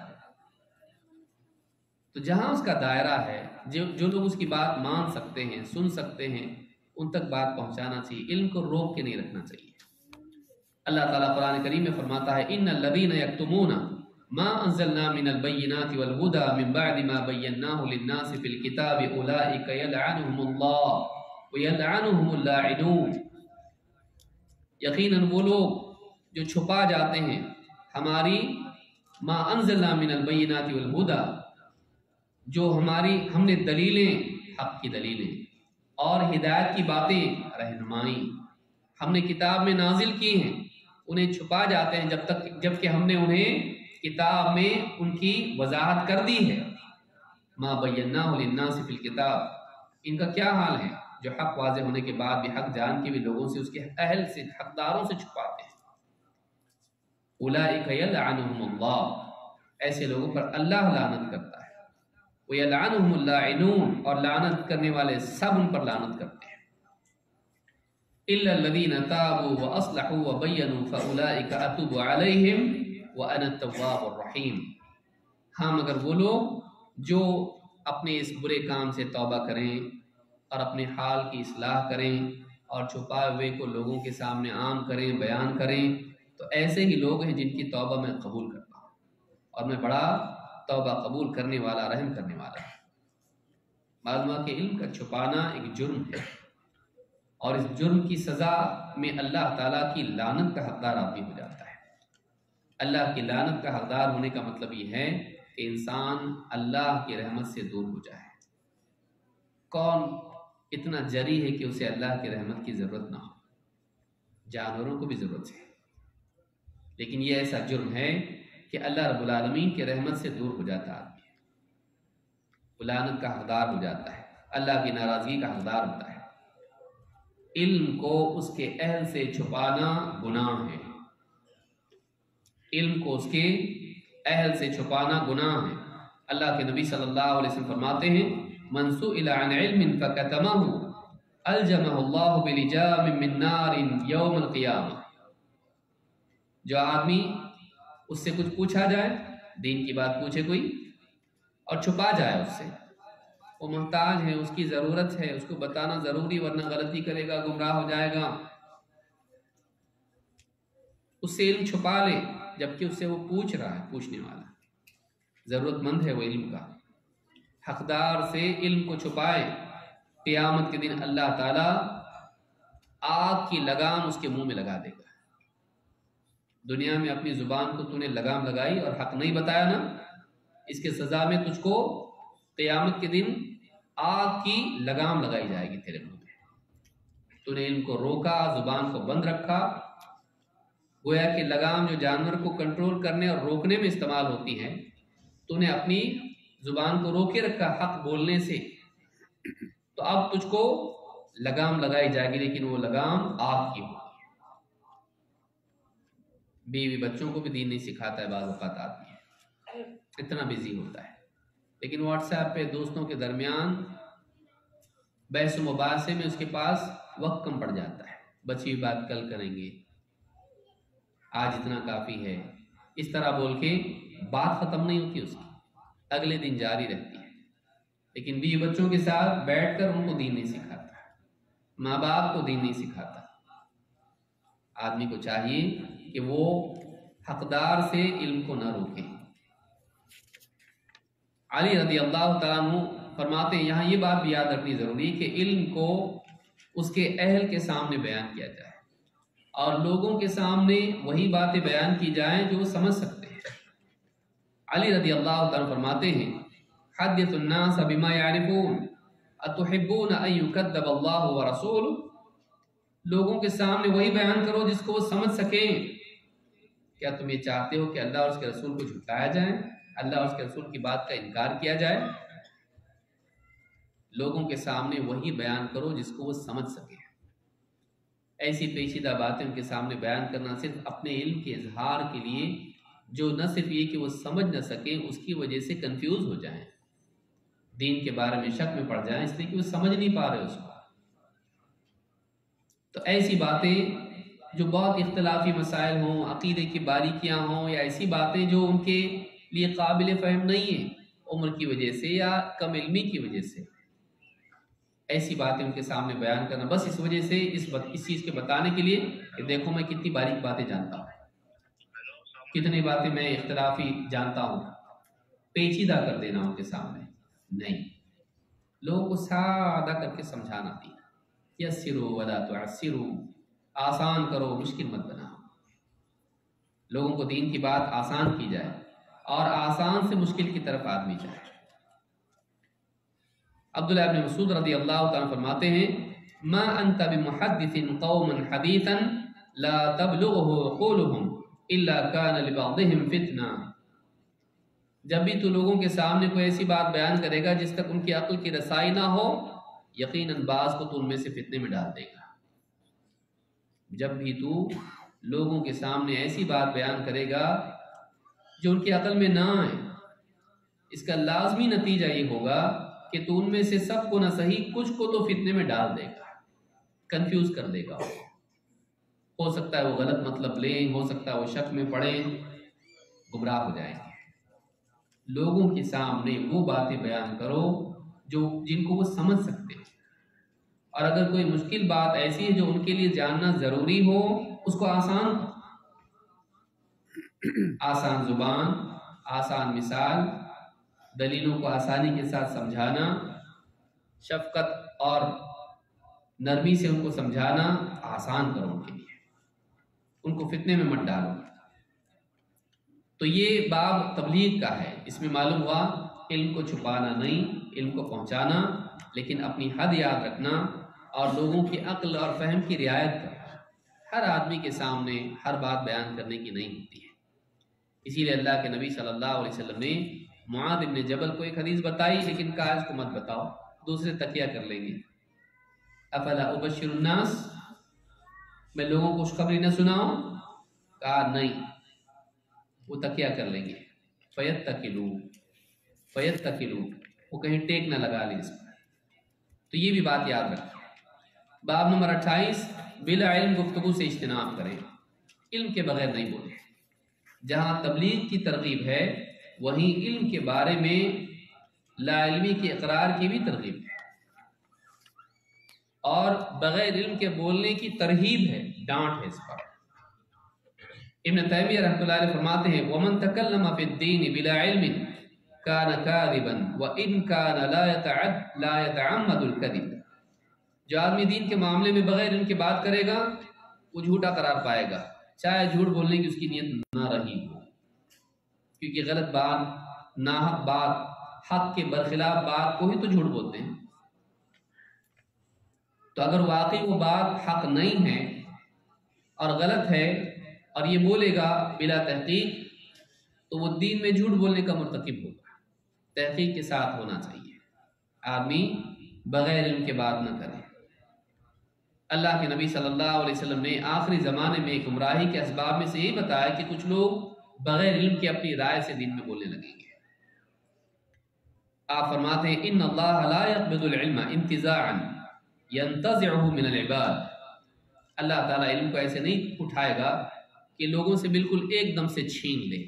A: تو جہاں اس کا دائرہ ہے، جو لوگ اس کی بات مان سکتے ہیں، سن سکتے ہیں، ان تک بات پہنچانا چاہیے، علم کو روک کے نہیں رکھنا چاہیے۔ اللہ تعالیٰ قرآن کریم میں فرماتا ہے ان الذین یکتمون ما انزلنا من البینات والہدی من بعد ما بیناہ للناس فی الکتاب اولئک یلعنہم اللہ ویلعنہم اللاعنون، یقیناً وہ لوگ جو چھپا جاتے ہیں ہماری ما انزلنا من البینات والہدی، جو ہم نے دلیلیں، حق کی دلیلیں اور ہدایت کی باتیں، رہنمائی ہم نے کتاب میں نازل کی ہیں، انہیں چھپا جاتے ہیں جبکہ ہم نے انہیں کتاب میں ان کی وضاحت کر دی ہے۔ ما بیناہ للناس فی الکتاب، ان کا کیا حال ہے جو حق واضح ہونے کے بعد بھی حق جان کے بھی لوگوں سے، اس کے اہل سے، حقداروں سے چھپاتے ہیں۔ اولئک یلعنہم اللہ، ایسے لوگوں پر اللہ لعنت کرتا ہے، وَيَلْعَنُهُمُ اللَّاعِنُونَ، اور لعنت کرنے والے سب ان پر لعنت کرتے ہیں۔ إِلَّا الَّذِينَ تَابُوا وَأَصْلَحُوا وَبَيَّنُوا فَأُولَئِكَ أَتُوبُ عَلَيْهِمْ وَأَنَا التَّوَّابُ الرَّحِيمُ، ہاں مگر وہ لوگ جو اپنے اس برے کام سے توبہ کریں اور اپنے حال کی اصلاح کریں اور چھپائے ہوئے کو لوگوں کے سامنے عام کریں، بیان کریں، تو ایسے ہی لوگ ہیں جن کی توبہ میں قبول کرتا ہوں، اور میں بڑا توبہ قبول کرنے والا، رحم کرنے والا ہے۔ معلوم کہ علم کا چھپانا ایک جرم ہے، اور اس جرم کی سزا میں اللہ تعالیٰ کی لعنت کا حقدار آدمی ہو جاتا ہے۔ اللہ کی لعنت کا حقدار ہونے کا مطلب یہ ہے کہ انسان اللہ کی رحمت سے دور ہو جائے۔ کون اتنا جری ہے کہ اسے اللہ کی رحمت کی ضرورت نہ ہو؟ جانوروں کو بھی ضرورت ہے، لیکن یہ ایسا جرم ہے کہ اللہ رب العالمین کی رحمت سے دور ہو جاتا آدمی، وہ لعنت کا حقدار ہو جاتا ہے، اللہ کی ناراضگی کا حقدار ہوتا ہے۔ علم کو اس کے اہل سے چھپانا گناہ ہے، علم کو اس کے اہل سے چھپانا گناہ ہے۔ اللہ کے نبی صلی اللہ علیہ وسلم فرماتے ہیں من سئل عن علم فکتمہ الجمہ اللہ بلجام من نار یوم القیامہ، جو آدمی اس سے کچھ پوچھا جائے، دین کی بات پوچھے کوئی اور چھپا جائے اس سے، وہ محتاج ہے، اس کی ضرورت ہے، اس کو بتانا ضروری ورنہ غلطی کرے گا، گمراہ ہو جائے گا، اس سے علم چھپا لے جبکہ اس سے وہ پوچھ رہا ہے، پوچھنے والا ضرورت مند ہے وہ علم کا، حقدار سے علم کو چھپائے، قیامت کے دن اللہ تعالیٰ آگ کی لگام اس کے منہ میں لگا دے گا۔ دنیا میں اپنی زبان کو تو نے لگام لگائی اور حق نہیں بتایا نا، اس کے سزا میں تجھ کو قیامت کے دن آگ کی لگام لگائی جائے گی تیرے منہ میں۔ تو نے علم کو روکا، زبان کو بند رکھا، گویا کہ لگام جو جانور کو کنٹرول کرنے اور روکنے میں استعمال ہوتی ہے، تو نے اپنی زبان کو روکے رکھا حق بولنے سے، تو اب تجھ کو لگام لگائی جائے گی، لیکن وہ لگام آگ کی ہوگی۔ بیوی بچوں کو بھی دین نہیں سکھاتا ہے، بعض اوقات آدمی اتنا بزی ہوتا ہے، لیکن واٹس ایپ پہ دوستوں کے درمیان بحث و مباحثے میں اس کے پاس وقت کم پڑ جاتا ہے، بچی ہوئی بات کل کریں گے، آج اتنا کافی ہے، اس طرح بول کے بات ختم نہیں ہوتی اس کی، اگلے دن جاری رہتی ہے، لیکن بیوی بچوں کے ساتھ بیٹھ کر ان کو دین نہیں سکھاتا، ماں باپ کو دین نہیں سکھاتا۔ آدمی کو چاہیے کہ وہ حقدار سے علم کو نہ روکے۔ علی رضی اللہ تعالیٰ عنہ فرماتے ہیں یہاں یہ بات بھی یاد رکھنی ضروری کہ علم کو اس کے اہل کے سامنے بیان کیا جائے اور لوگوں کے سامنے وہی باتیں بیان کی جائیں جو وہ سمجھ سکتے ہیں۔ علی رضی اللہ تعالیٰ فرماتے ہیں حدث الناس بما يعرفون اتحبون ان يكذب الله ورسوله، لوگوں کے سامنے وہی بیان کرو جس کو وہ سمجھ سکیں۔ کیا تم یہ چاہتے ہو کہ اللہ اور اس کے رسول کو جھٹلایا جائے، اللہ اور اس کے رسول کی بات کا انکار کیا جائے؟ لوگوں کے سامنے وہی بیان کرو جس کو وہ سمجھ سکیں۔ ایسی پیچیدہ باتیں ان کے سامنے بیان کرنا صرف اپنے علم کے اظہار کے لیے، جو نہ صرف یہ کہ وہ سمجھ نہ سکیں، اس کی وجہ سے کنفیوز ہو جائیں، دین کے بارے میں شک میں پڑ جائیں، اس لیے کہ وہ سمجھ نہیں پا رہے اس کو۔ تو ایسی باتیں جو بہت اختلافی مسائل ہوں، عقیدے کی باریکیاں ہوں، یا ایسی باتیں جو ان کے لیے قابل فہم نہیں ہیں عمر کی وجہ سے یا کم علمی کی وجہ سے، ایسی باتیں ان کے سامنے بیان کرنا بس اس وجہ سے، اس چیز کے بتانے کے لیے کہ دیکھو میں کتنی باریک باتیں جانتا ہوں، کتنی باتیں میں اختلافی جانتا ہوں، پیچیدہ کر دینا ان کے سامنے نہیں، لوگوں کو سادہ کر کے سمجھانا دی، یسروا ولا تعسروا، آسان کرو مشکل مت بناؤ، لوگوں کو دین کی بات آسان کی جائے اور آسان سے مشکل کی طرف آدمی جائے۔ عبداللہ ابن مسعود رضی اللہ تعالیٰ فرماتے ہیں، ما انت بمحدث قوما حدیثا لا تبلغه عقولهم الا كان لبعضهم فتنہ، جب بھی تو لوگوں کے سامنے کوئی ایسی بات بیان کرے گا جس تک ان کی عقل کی رسائی نہ ہو، یقیناً بعض کو تو ان میں سے فتنے میں ڈال دے گا۔ جب بھی تو لوگوں کے سامنے ایسی بات بیان کرے گا جو ان کی عقل میں نہ آئے، اس کا لازمی نتیجہ یہ ہوگا کہ تو ان میں سے سب کو نہ صحیح کچھ کو تو فتنے میں ڈال دے گا، کنفیوز کر دے گا۔ ہو سکتا ہے وہ غلط مطلب لیں، ہو سکتا ہے وہ شک میں پڑیں، گمراہ ہو جائیں گے۔ لوگوں کے سامنے وہ باتیں بیان کرو جن کو وہ سمجھ سکتے ہیں، اور اگر کوئی مشکل بات ایسی ہے جو ان کے لیے جاننا ضروری ہو، اس کو آسان زبان، آسان مثال، دلیلوں کو آسانی کے ساتھ سمجھانا، شفقت اور نرمی سے ان کو سمجھانا آسان کرو ان کے لیے، ان کو فتنے میں مت ڈالو۔ تو یہ باب تبلیغ کا ہے، اس میں معلوم ہوا علم کو چھپانا نہیں، علم کو پہنچانا، لیکن اپنی حد یاد رکھنا اور لوگوں کی عقل اور فہم کی رعایت کرنا۔ ہر آدمی کے سامنے ہر بات بیان کرنے کی نہیں ہوتی ہے، اسی لیے اللہ کے نبی صلی اللہ علیہ وسلم نے معاذ بن جبل کو ایک حدیث بتائی، لیکن کہا اس کو مت بتاؤ، دوسرے تکیہ کر لیں گے۔ افلا ابشر الناس، میں لوگوں کو خوشخبری نہ سناؤں؟ کہا نہیں، وہ تکیہ کر لیں گے۔ فیتکلوا، وہ کہیں ٹیک نہ لگا لیں اس پر۔ تو یہ بھی بات یاد رکھیں۔ باب نمبر 28، بلا علم گفتگو سے اجتناب کریں، علم کے بغیر نہیں بولیں۔ جہاں تبلیغ کی ترغیب ہے وہیں علم کے بارے میں لا علمی کے اقرار کی بھی ترغیب ہے، اور بغیر علم کے بولنے کی ترہیب ہے، ڈانٹ ہے اس پر۔ ابن تیمیہ رحمۃ اللہ علیہ فرماتے ہیں، وَمَن تَكَلَّمَ فِي الدِّينِ بِلَا عِلْمٍ كَانَ كَاذِبًا وَإِنْ كَانَ لَا يَتَعَمَّدُ الْكَذِبَ، جو آدمی دین کے معاملے میں بغیر علم کے بات کرے گا وہ جھوٹا قرار پائے گا، چاہے جھوٹ بولنے کی اس کی نیت نہ رہی ہو، کیونکہ غلط بات، ناحق بات، حق کے برخلاف بات کو ہی تو جھوٹ بولتے ہیں۔ تو اگر واقعی وہ بات حق نہیں ہے اور غلط ہے اور یہ بولے گا بلا تحقیق، تو وہ دین میں جھوٹ بولنے کا مرتکب ہوگا۔ تحقیق کے ساتھ ہونا چاہیے، آدمی بغیر علم کے بات نہ کرے۔ اللہ کے نبی صلی اللہ علیہ وسلم نے آخری زمانے میں گمراہی کے اسباب میں سے یہی بتایا کہ کچھ لوگ بغیر علم کے اپنی رائے سے دین میں بولنے لگیں گے۔ آپ فرماتے ہیں، ان اللہ لا يقبض العلم انتزاعا ينتزعه من العباد، اللہ تعالیٰ علم کو ایسے نہیں اٹھائے گا کہ لوگوں سے بالکل ایک دم سے چھین لے،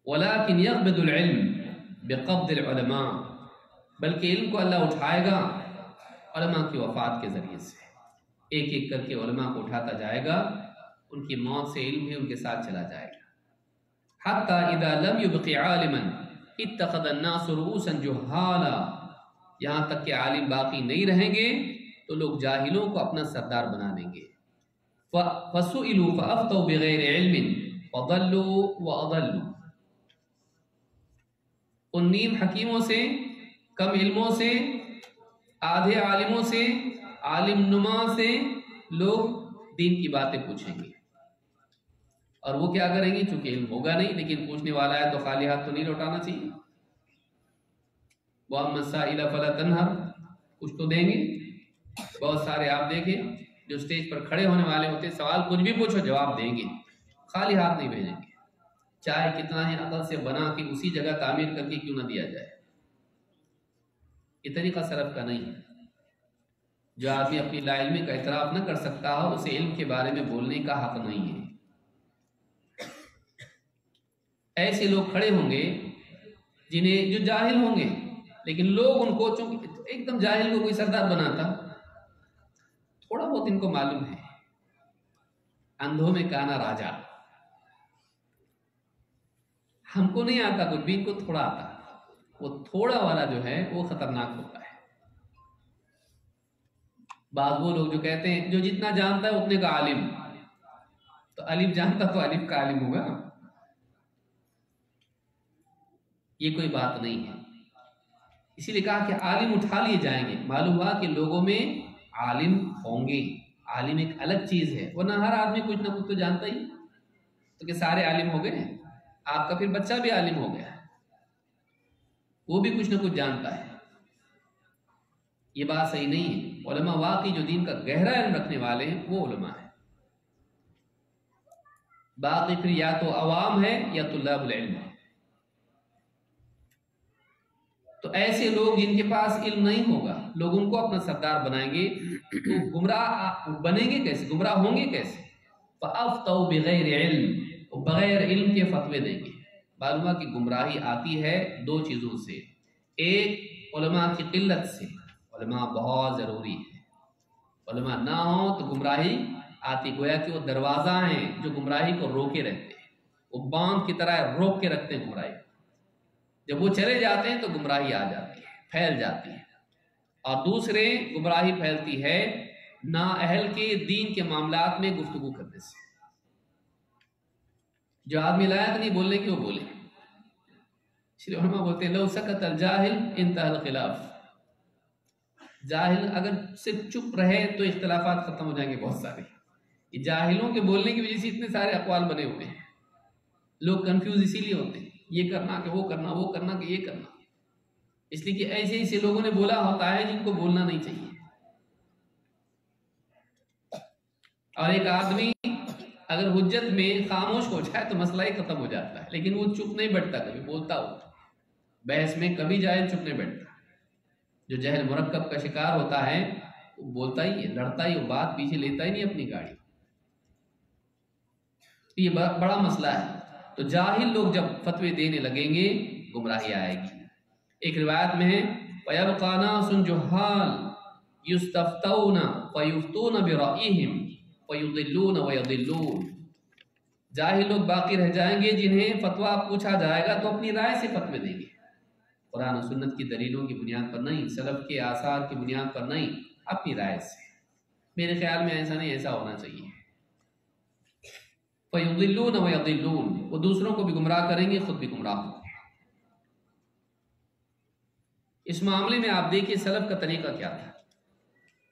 A: ولكن يقبض العلم بقبض العلماء، بلکہ علم کو اللہ اٹھائے گا علماء کی وفات کے ذریعے سے، ایک ایک کر کے علماء کو اٹھاتا جائے گا، ان کی موت سے علم بھی ان کے ساتھ چلا جائے گا۔ حتی اذا لم يبق عالما اتخذ الناس رؤوسا جہالا، یہاں تک کہ عالم باقی نہیں رہیں گے تو لوگ جاہلوں کو اپنا سردار بنا لیں گے۔ فسئلوا فافتوا بغیر علم فضلوا واضلوا، ان نیم حکیموں سے، کم علموں سے، آدھے عالموں سے عالم نما سے لوگ دین کی باتیں پوچھیں گے، اور وہ کیا کریں گے؟ چونکہ علم ہوگا نہیں، لیکن پوچھنے والا ہے تو خالی ہاتھ تو نہیں لوٹانا چاہیے۔ وَأَمَّا السَّائِلَ فَلَا تَنْهَرْ، کچھ تو دیں گے۔ بہت سارے آپ دیکھیں جو سٹیج پر کھڑے ہونے والے ہوتے ہیں، سوال کچھ بھی پوچھو جواب دیں گے، خالی ہاتھ نہیں بھیجیں گے، چاہے کتنا ہی عقل سے بنا کے اسی جگہ تعمیر کر کے کیوں نہ دیا جائے۔ یہ طریقہ سلف کا نہیں ہے۔ جو آدمی اپنی لا علمی کا اعتراف نہ کر سکتا ہو، اسے علم کے بارے میں بولنے کا حق نہیں ہے۔ ایسے لوگ کھڑے ہوں گے جو جاہل ہوں گے، لیکن لوگ ان کو، چونکہ ایک دم جاہل کو کوئی سردار بناتا، تھوڑا بہت ان کو معلوم ہے، اندھوں میں کانا راجا، ہم کو نہیں آتا کچھ بھی، ان کو تھوڑا آتا، وہ تھوڑا والا جو ہے وہ خطرناک ہوتا ہے۔ بعض وہ لوگ جو کہتے ہیں جو جتنا جانتا ہے اتنے کا عالم، تو الف جانتا تو الف کا عالم ہوگا، یہ کوئی بات نہیں ہے۔ اسی لیے کہا کہ عالم اٹھا لیے جائیں گے۔ معلوم ہوا کہ لوگوں میں عالم ہوں گے، عالم ایک الگ چیز ہے، ورنہ ہر آدمی کچھ نہ کچھ تو جانتا ہی، تو کہ سارے عالم ہو گئے؟ آپ کا پھر بچہ بھی عالم ہو گیا، وہ بھی کچھ نہ کچھ جانتا ہے، یہ بات صحیح نہیں ہے۔ علماء واقعی جو دین کا گہرا علم رکھنے والے ہیں وہ علماء ہیں، باقی پھر یا تو عوام ہے یا طلاب العلم ہے۔ تو ایسے لوگ جن کے پاس علم نہیں ہوگا، لوگ ان کو اپنا سردار بنائیں گے، تو گمراہ بنیں گے کیسے؟ گمراہ ہوں گے کیسے؟ فَأَفْتَوْا بِغَيْرِ عِلْمٍ، وہ بغیر علم کے فتوے دیں گے۔ معلوم ہے کہ گمراہی آتی ہے دو چیزوں سے، ایک علماء کی قلت سے، علماء بہت ضروری ہے، علماء نہ ہوں تو گمراہی آتی، گویا کہ وہ دروازہ ہیں جو گمراہی کو روکے رہتے ہیں، وہ باندھ کی طرح روک کے رکھتے ہیں گمراہی، جب وہ چلے جاتے ہیں تو گمراہی آ جاتی ہے، پھیل جاتی ہے۔ اور دوسرے گمراہی پھیلتی ہے نااہل کے دین کے معاملات میں گفتگو کرنے سے، جو آدمی لائق نہیں بولنے کی وہ بولے، اس لیے علماء بولتے ہیں لو سکت الجاہل انتہى الخلاف، جاہل اگر صرف چپ رہے تو اختلافات ختم ہو جائیں گے بہت سارے۔ یہ جاہلوں کے بولنے کی وجہ سے اتنے سارے اقوال بنے ہوئے ہیں، لوگ کنفیوز اسی لیے ہوتے ہیں، یہ کرنا کہ وہ کرنا، وہ کرنا کہ یہ کرنا، اس لیے کہ ایسے ایسے لوگوں نے بولا ہوتا ہے جن کو بولنا نہیں چاہیے۔ اور ایک آدمی اگر حجت میں خاموش ہو جائے تو مسئلہ ہی ختم ہو جاتا ہے، لیکن وہ چپ نہیں بیٹھتا، کبھی بولتا ہو بحث میں، کبھی جاہل چپ نہیں بیٹھتا۔ جو جہل مرکب کا شکار ہوتا ہے وہ بولتا ہی ہے، لڑتا ہی، وہ بات پیچھے لیتا ہی نہیں اپنی گاڑی، یہ بڑا مسئلہ ہے۔ تو جاہل لوگ جب فتوے دینے لگیں گے گمراہی آئے گی۔ ایک روایت میں ہے وَيَبْقَى نَاسٌ جُهَّالٌ يُسْتَفْتَوْنَ فَيُفْتُونَ بِرَأْيِهِمْ فَيُضِلُّونَ وَيَضِلُّونَ، جاہل لوگ باقی رہ جائیں گے جنہیں فتویٰ پوچھا جائے گا تو اپنی رائے سے فتوے دیں گے، قرآن و سنت کی دلیلوں کی بنیاد پر نہیں، سلف کے آثار کی بنیاد پر نہیں، اپنی رائے سے۔ میرے خیال میں ایسا نہیں، ایسا ہونا چاہیے۔ فَيُضِلُّونَ وَيَضِلُّونَ، وہ دوسروں کو بھی گمراہ کریں گے، خود بھی گمراہ ہوں گے۔ اس معاملے میں آپ دیکھیے سلف کا طریقہ کیا تھا۔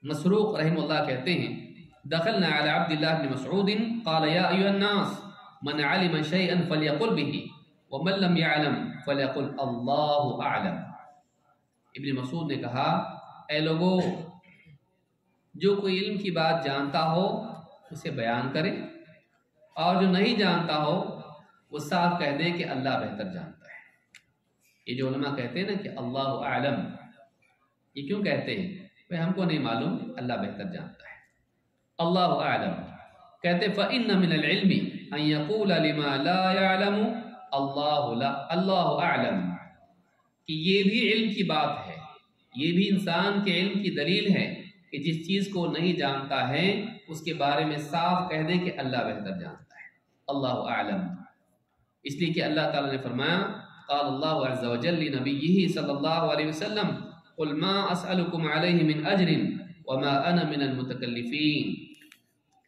A: مسروق رحمہ اللہ کہتے ہیں دخلنا علی عبد اللہ بن مسعود قال یا ایھا الناس من علم شیئا فلیقل به ومن لم يعلم فلیقل اللہ اعلم۔ ابن مسعود نے کہا اے لوگو، جو کوئی علم کی بات جانتا ہو اسے بیان کرے، اور جو نہیں جانتا ہو وہ صاف کہہ دے کہ اللہ بہتر جانتا ہے۔ یہ جو علماء کہتے ہیں نا کہ اللہ اعلم، یہ کیوں کہتے ہیں؟ بھئی ہم کو نہیں معلوم، اللہ بہتر جانتا ہے۔ اللہ اعلم کہتے فَإِنَّ مِنَ الْعِلْمِ أَن يَقُولَ لِمَا لَا يَعْلَمُ اللہ اعلم، کہ یہ بھی علم کی بات ہے، یہ بھی انسان کے علم کی دلیل ہے کہ جس چیز کو نہیں جانتا ہے اس کے بارے میں صاف کہہ دے کہ اللہ بہتر جانتا ہے، اللہ اعلم۔ اس لیے کہ اللہ تعالیٰ نے فرمایا قال اللہ عز وجل لنبیہ صلی اللہ علیہ وسلم قل ما اسألکم علیہ من اجر وما انا من المتکلفین،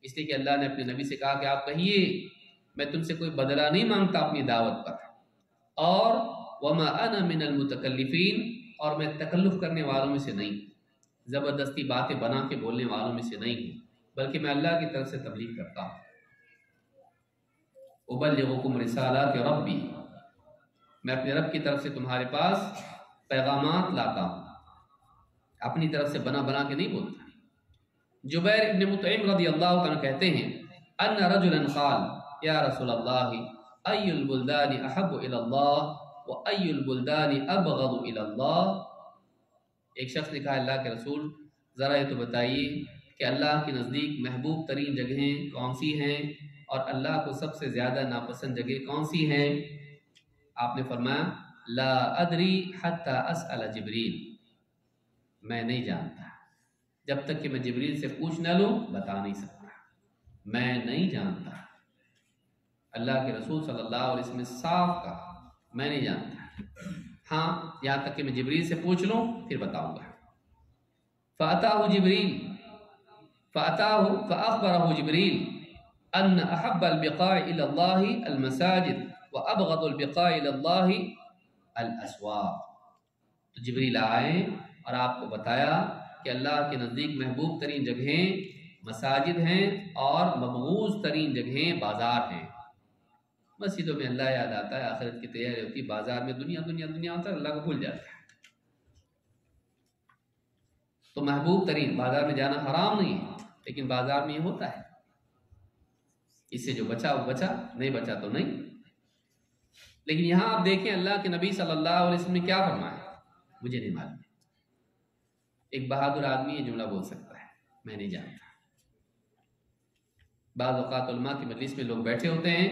A: اس لیے کہ اللہ نے اپنے نبی سے کہا کہ آپ کہیے میں تم سے کوئی بدلہ نہیں مانگتا اپنی دعوت پر، اور وما انا من المتکلفین، اور میں تکلف کرنے والوں میں سے نہیں، زبردستی باتیں بنا کے بولنے والوں میں سے نہیں ہوں، بلکہ میں اللہ کی طرف سے تبلیغ کرتا ہوں۔ ابلغکم رسالات ربی، میں اپنے رب کی طرف سے تمہارے پاس پیغامات لاتا ہوں، اپنی طرف سے بنا بنا کے نہیں بولتا۔ جبیر ابن مطعم رضی اللہ عنہ کہتے ہیں ان رجلا قال یا رسول اللہ ای البلدان احب الی اللہ و ای البلدان ابغض الی اللہ۔ ایک شخص نے کہا اللہ کے رسول ذرا یہ تو بتائیے کہ اللہ کے نزدیک محبوب ترین جگہیں کون سی ہیں اور اللہ کو سب سے زیادہ ناپسند جگہ کون سی ہیں؟ آپ نے فرمایا لا ادری حتی اسأل جبریل، میں نہیں جانتا، جب تک کہ میں جبریل سے پوچھ نہ لوں بتا نہیں سکتا، میں نہیں جانتا۔ اللہ کے رسول صلی اللہ علیہ وسلم نے صاف کہا میں نہیں جانتا، ہاں یہاں تک کہ میں جبریل سے پوچھ لوں پھر بتاؤں گا۔ فأتاه جبریل فأخبره جبریل ان احب البقاع الى اللہ المساجد وابغض البقاع الى اللہ الاسواق۔ تو جبریل آئے اور آپ کو بتایا کہ اللہ کے نزدیک محبوب ترین جگہیں مساجد ہیں اور مبغوض ترین جگہیں بازار ہیں۔ مسجدوں میں اللہ یاد آتا ہے، آخرت کی تیاری ہوتی ہے، بازار میں دنیا دنیا دنیا ہوتا ہے، اللہ کو بھول جاتا ہے۔ تو محبوب ترین بازار میں جانا حرام نہیں ہے، لیکن بازار میں یہ ہوتا ہے، اس سے جو بچا وہ بچا، نہیں بچا تو نہیں۔ لیکن یہاں آپ دیکھیں اللہ کے نبی صلی اللہ علیہ وسلم نے کیا فرمایا، مجھے نہیں معلوم۔ ایک بہادر آدمی یہ جملہ بول سکتا ہے میں نہیں جانتا۔ بعض اوقات علماء کی مجلس میں لوگ بیٹھے ہوتے ہیں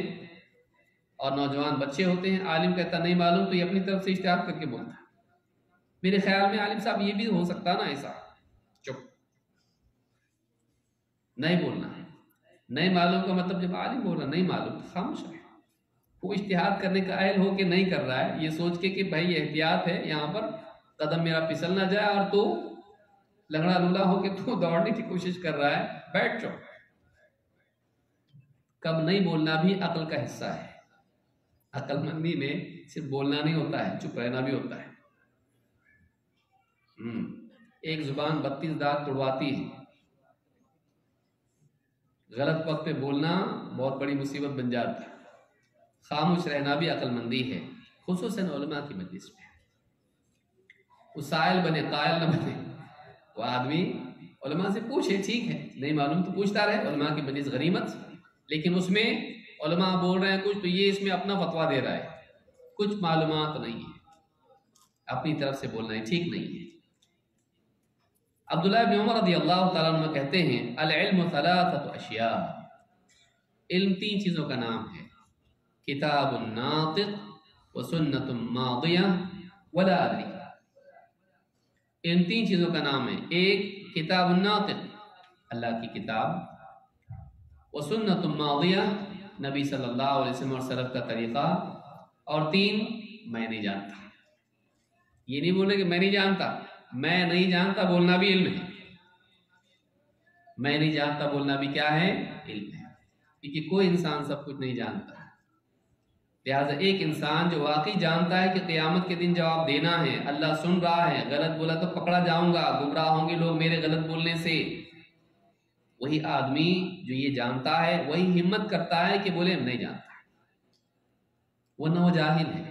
A: اور نوجوان بچے ہوتے ہیں، عالم کہتا نہیں معلوم تو یہ اپنی طرف سے اجتہاد کر کے بولتا ہے۔ میرے خیال میں عالم صاحب یہ بھی ہو سکتا نا ایسا، چپ نہیں بولنا ہے، نہیں معلوم کا مطلب جب عالم بول رہا نہیں معلوم تو خاموش ہے، وہ اجتہاد کرنے کا اہل ہو کہ نہیں کر رہا ہے، یہ سوچ کے کہ بھائی یہ احتیاط ہے یہاں پر قدم میرا پھسل نہ جائے اور تو لنگڑا لولا ہو کہ تو دوڑنے کی کوشش کر رہا ہے، بیٹھ جاؤ۔ کب نہیں بولنا بھی عقل کا حصہ ہے، عقل مندی میں صرف بولنا نہیں ہوتا ہے، چپ رہنا بھی ہوتا ہے۔ ایک زبان 32 دانت توڑواتی ہے، غلط وقت پہ بولنا بہت بڑی مصیبت بن جاتا ہے، خاموش رہنا بھی عقل مندی ہے، خصوصاً علماء کی مجلس میں۔ وہ سائل بنے قائل نہ بنے، وہ آدمی علماء سے پوچھے، ٹھیک ہے نہیں معلوم تو پوچھتا رہے، علماء کی مجلس غنیمت، لیکن اس میں علماء بول رہے ہیں کچھ تو یہ اس میں اپنا فتویٰ دے رہا ہے، کچھ معلومات نہیں ہے، اپنی طرف سے بولنا ہے، ٹھیک نہیں ہے۔ عبداللہ بن عمر رضی اللہ تعالیٰ عنہ کہتے ہیں العلم ثلاثۃ اشیاء، علم 3 چیزوں کا نام ہے، کتاب ناطق وسنت ماضیہ ولا ادری۔ ان 3 چیزوں کا نام ہے، ایک کتاب الناطق اللہ کی کتاب، وسنت ماضیہ نبی صلی اللہ علیہ وسلم اور سلف کا طریقہ، اور 3 میں نہیں جانتا۔ یہ نہیں بولنے کہ میں نہیں جانتا، میں نہیں جانتا بولنا بھی علم ہے، میں نہیں جانتا بولنا بھی کیا ہے، علم ہے، کیونکہ کوئی انسان سب کچھ نہیں جانتا۔ لہٰذا ایک انسان جو واقعی جانتا ہے کہ قیامت کے دن جواب دینا ہے، اللہ سن رہا ہے، غلط بولا تو پکڑا جاؤں گا، گمراہ ہوں گے لوگ میرے غلط بولنے سے، وہی آدمی جو یہ جانتا ہے وہی ہمت کرتا ہے کہ بولے نہیں جانتا، ورنہ وہ جاہل ہے۔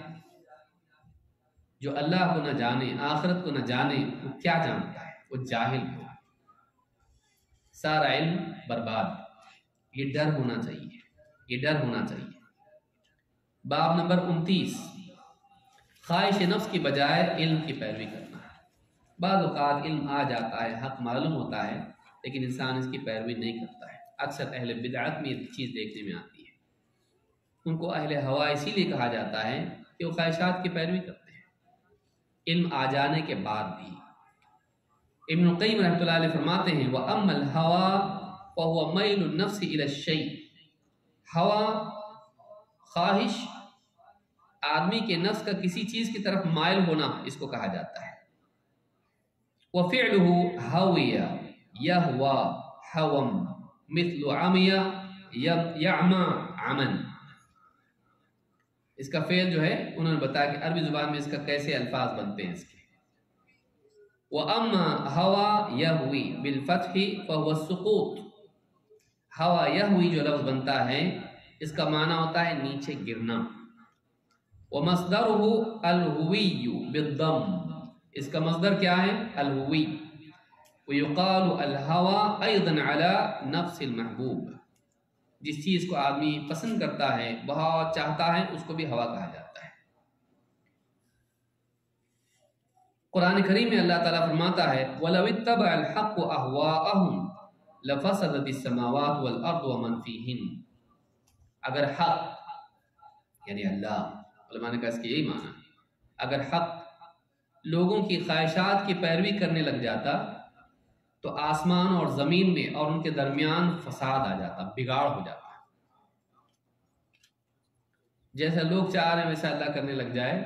A: جو اللہ کو نہ جانے، آخرت کو نہ جانے، وہ کیا جانتا ہے؟ وہ جاہل ہے، سارا علم برباد۔ یہ ڈر ہونا چاہیے، یہ ڈر ہونا چاہیے۔ باب نمبر 29، خواہش نفس کی بجائے علم کی پیروی کرنا۔ بعض اوقات علم آ جاتا ہے، حق معلوم ہوتا ہے، لیکن انسان اس کی پیروی نہیں کرتا ہے۔ اکثر اہل بدعت میں یہ چیز دیکھنے میں آتی ہے، ان کو اہل ہوا اسی لیے کہا جاتا ہے کہ وہ خواہشات کی پیروی کرتے ہیں علم آ جانے کے بعد بھی۔ ابن القیم رحمۃ اللہ علیہ فرماتے ہیں وَأَمَّا الْهَوَىٰ فَهُوَ مَيْلُ النَّفْسِ إِلَى الشَّيْءِ، ہوا خواہش آدمی کے نفس کا کسی چیز کی طرف مائل ہونا، اس کو کہا جاتا ہے۔ وَفِعْلُهُ هَوِيَ يَهْوَى هَوًا مِثْلُ عَمِيَ يَعْمَى عَمًا۔ اس کا فعل جو ہے انہوں نے بتایا کہ عربی زبان میں اس کا کیسے الفاظ بنتے ہیں اس کے۔ وَأَمَّا هَوَى يَهْوِي بِالْفَتْحِ فَهُوَ السُّقُوط. ہوا یہوی جو لفظ بنتا ہے اس کا معنی ہوتا ہے نیچے گرنا. وَمَصْدَرُهُ الْهُوِيُّ بِالضَّمِّ. اس کا مصدر کیا ہے؟ الہوی. وَيُقَالُ الْهَوَى أَيْضًا عَلَى نَفْسِ الْمَحْبُوبِ. جس چیز کو آدمی پسند کرتا ہے، بہت چاہتا ہے، اس کو بھی ہوا کہا جاتا ہے. قرآن کریم میں اللہ تعالیٰ فرماتا ہے وَلَوِ اتَّبَعَ الْحَقُّ أَهْوَاءَهُمْ لَفَسَدَتِ السَّمَاوَاتُ وَالْأَرْضُ وَمَنْ فِيهِنْ. اگر حق یعنی اللہ، علماء نے کہا اس کی یہی معنی، اگر حق لوگوں کی خواہشات کی پیروی کرنے لگ جاتا تو آسمان اور زمین میں اور ان کے درمیان فساد آ جاتا، بگاڑ ہو جاتا. جیسا لوگ چاہ رہے ہیں ویسا اللہ کرنے لگ جائے،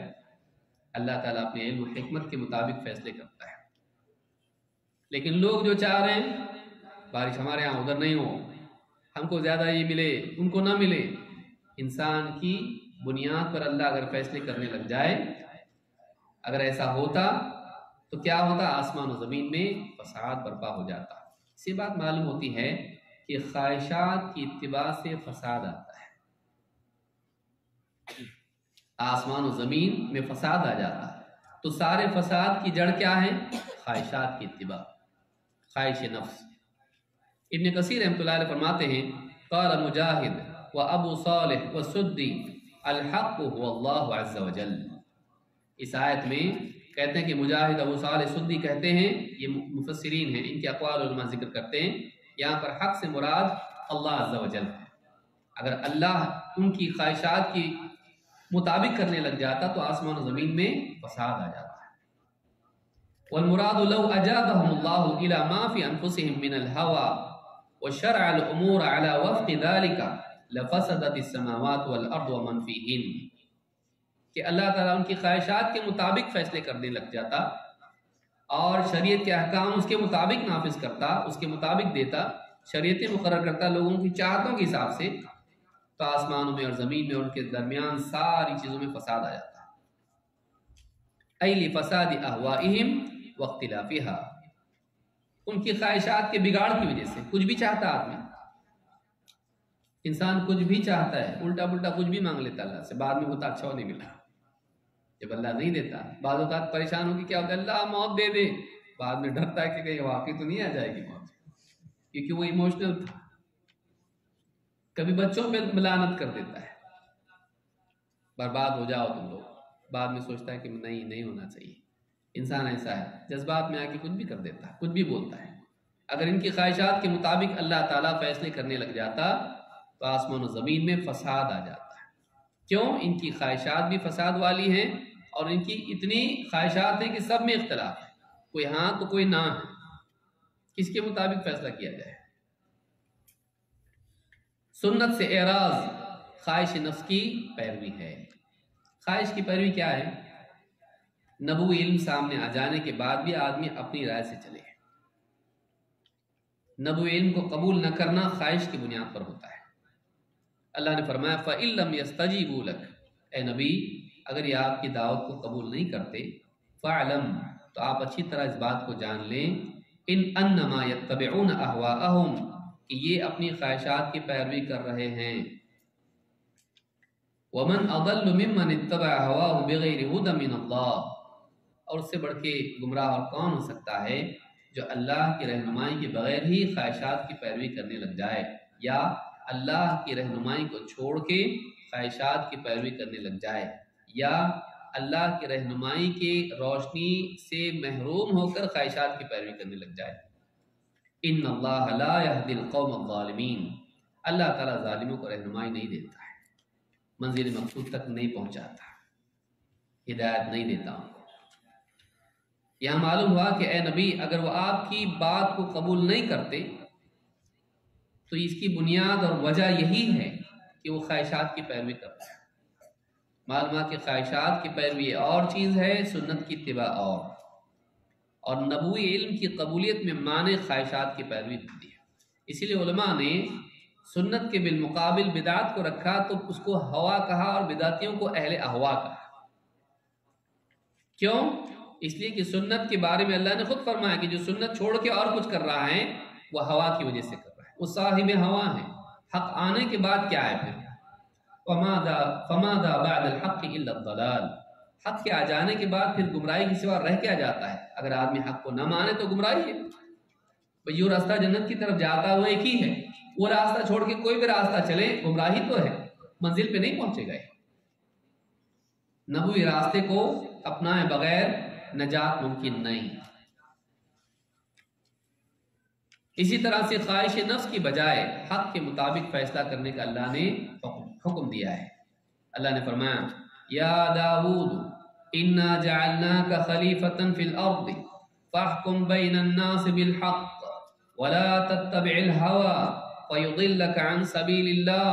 A: اللہ تعالیٰ اپنے علم و حکمت کے مطابق فیصلے کرتا ہے. لیکن لوگ جو چاہ رہے ہیں بارش ہمارے ہاں ادھر نہیں ہو، ہم کو زیادہ یہ ملے ان کو نہ ملے، انسان کی بنیاد پر اللہ اگر فیصلے کرنے لگ جائے، اگر ایسا ہوتا تو کیا ہوتا؟ آسمان و زمین میں فساد برپا ہو جاتا. اسی بات معلوم ہوتی ہے کہ خواہشات کی اتباع سے فساد آتا ہے. آسمان و زمین میں فساد آ جاتا ہے تو سارے فساد کی جڑ کیا ہے؟ خواہشات کی اتباع، خواہش نفس. ابن کثیر رحمۃ اللہ علیہ فرماتے ہیں قال مجاہد و ابو صالح و سدی الحق هو اللہ عز وجل. اس آیت میں کہتے ہیں کہ مجاہد، ابو صالح، سدی کہتے ہیں، یہ مفسرین ہیں، ان کے اقوال علماء ذکر کرتے ہیں، یہاں پر حق سے مراد اللہ عز وجل ہے. اگر اللہ ان کی خواہشات کی مطابق کرنے لگ جاتا تو آسمان و زمین میں فساد آ جاتا ہے. والمراد لو اجابهم الله الى ما في انفسهم من الهوى وشرع الامور على وفق ذلك لفسدت السماوات والارض ومن فيهن. کہ اللہ تعالیٰ ان کی خواہشات کے مطابق فیصلے کرنے لگ جاتا اور شریعت کے احکام اس کے مطابق نافذ کرتا، اس کے مطابق دیتا، شریعتیں مقرر کرتا لوگوں کی چاہتوں کے حساب سے، تو آسمانوں میں اور زمین میں اور ان کے درمیان ساری چیزوں میں فساد آ جاتا. ای لفساد اہوائہم واختلافها. ان کی خواہشات کے بگاڑ کی وجہ سے. کچھ بھی چاہتا آدمی، انسان کچھ بھی چاہتا ہے، الٹا پلٹا کچھ بھی مانگ لیتا اللہ سے، بعد میں ہوتا اچھا نہیں ملا. جب اللہ نہیں دیتا بعض اوقات پریشان ہو کے کیا ہوتا ہے اللہ موت دے دے، بعد میں ڈرتا ہے کہ کہیں واقعی تو نہیں آ جائے گی موت، کیونکہ وہ ایموشنل تھا. کبھی بچوں پہ ملامت کر دیتا ہے، برباد ہو جاؤ تم لوگ، بعد میں سوچتا ہے کہ نہیں ہونا چاہیے. انسان ایسا ہے، جذبات میں آ کے کچھ بھی کر دیتا ہے، کچھ بھی بولتا ہے. اگر ان کی خواہشات کے مطابق اللہ تعالیٰ فیصلے کرنے لگ جاتا تو آسمان و زمین میں فساد آ جاتا ہے. کیوں؟ ان کی خواہشات بھی فساد والی ہیں اور ان کی اتنی خواہشات ہیں کہ سب میں اختلاف ہے، کوئی ہاں تو کوئی نہ ہے. کس کے مطابق فیصلہ کیا جائے؟ سنت سے اعراض خواہش نفس کی پیروی ہے. خواہش کی پیروی کیا ہے؟ نبوی علم سامنے آ جانے کے بعد بھی آدمی اپنی رائے سے چلے. نبوی علم کو قبول نہ کرنا خواہش کی بنیاد پر ہوتا ہے. اللہ نے فرمایا فَإِن لَّمْ يَسْتَجِيبُوا لَكَ. اے نبی اگر یہ آپ کی دعوت کو قبول نہیں کرتے، فَاعْلَمْ تو آپ اچھی طرح اس بات کو جان لیں ان انما يتبعون اهواءهم کہ یہ اپنی خواہشات کی پیروی کر رہے ہیں. وَمَنْ أَضَلُّ مِمَّنِ اتَّبَعَ هَوَاهُ بِغَيْرِ هُدًى مِّنَ اللَّهِ. اور اس سے بڑھ کے گمراہ اور کون ہو سکتا ہے جو اللہ کی رہنمائی کے بغیر ہی خواہشات کی پیروی کرنے لگ جائے، یا اللہ کی رہنمائی کو چھوڑ کے خواہشات کی پیروی کرنے لگ جائے، یا اللہ کی رہنمائی کے روشنی سے محروم ہو کر خواہشات کی پیروی کرنے لگ جائے. ان اللہ لا یہدی القوم الظالمین. اللہ تعالیٰ ظالموں کو رہنمائی نہیں دیتا ہے، منزل مقصود تک نہیں پہنچاتا، ہدایت نہیں دیتا ان کو. یہاں معلوم ہوا کہ اے نبی اگر وہ آپ کی بات کو قبول نہیں کرتے تو اس کی بنیاد اور وجہ یہی ہے کہ وہ خواہشات کی پیروی کرتے ہیں. معلومات کی خواہشات کی پیروی اور چیز ہے، سنت کی اتباع اور نبوی علم کی قبولیت میں معنی خواہشات کی پیروی ہوتی ہے. اسی لیے علماء نے سنت کے بالمقابل بدعت کو رکھا تو اس کو ہوا کہا اور بدعتیوں کو اہل اہوا کہا. کیوں؟ اس لیے کہ سنت کے بارے میں اللہ نے خود فرمایا کہ جو سنت چھوڑ کے اور کچھ کر رہا ہے وہ ہوا کی وجہ سے کر رہا ہے، وہ صاحب ہوا ہے۔ حق آنے کے بعد کیا ہے پھر؟ فماذا بعد الحق الا الضلال، حق کے آ جانے کے بعد پھر گمراہی کے سوا رہ کیا جاتا ہے؟ اگر آدمی حق کو نہ مانے تو گمراہی ہے۔ بھئی جو راستہ جنت کی طرف جاتا ہے وہ ایک ہی ہے، وہ راستہ چھوڑ کے کوئی بھی راستہ چلے گمراہی تو ہے، منزل پہ نہیں پہنچے گئے۔ نبوی راستے کو اپنائے بغیر نجات ممکن نہیں۔ اسی طرح سے خواہش نفس کی بجائے حق کے مطابق فیصلہ کرنے کا اللہ نے حکم دیا ہے۔ اللہ نے فرمایا یا داؤد انا جعلناک خلیفۃ فی الارض فاحکم بین الناس بالحق ولا تتبع الهوى فیضلک عن سبیل اللہ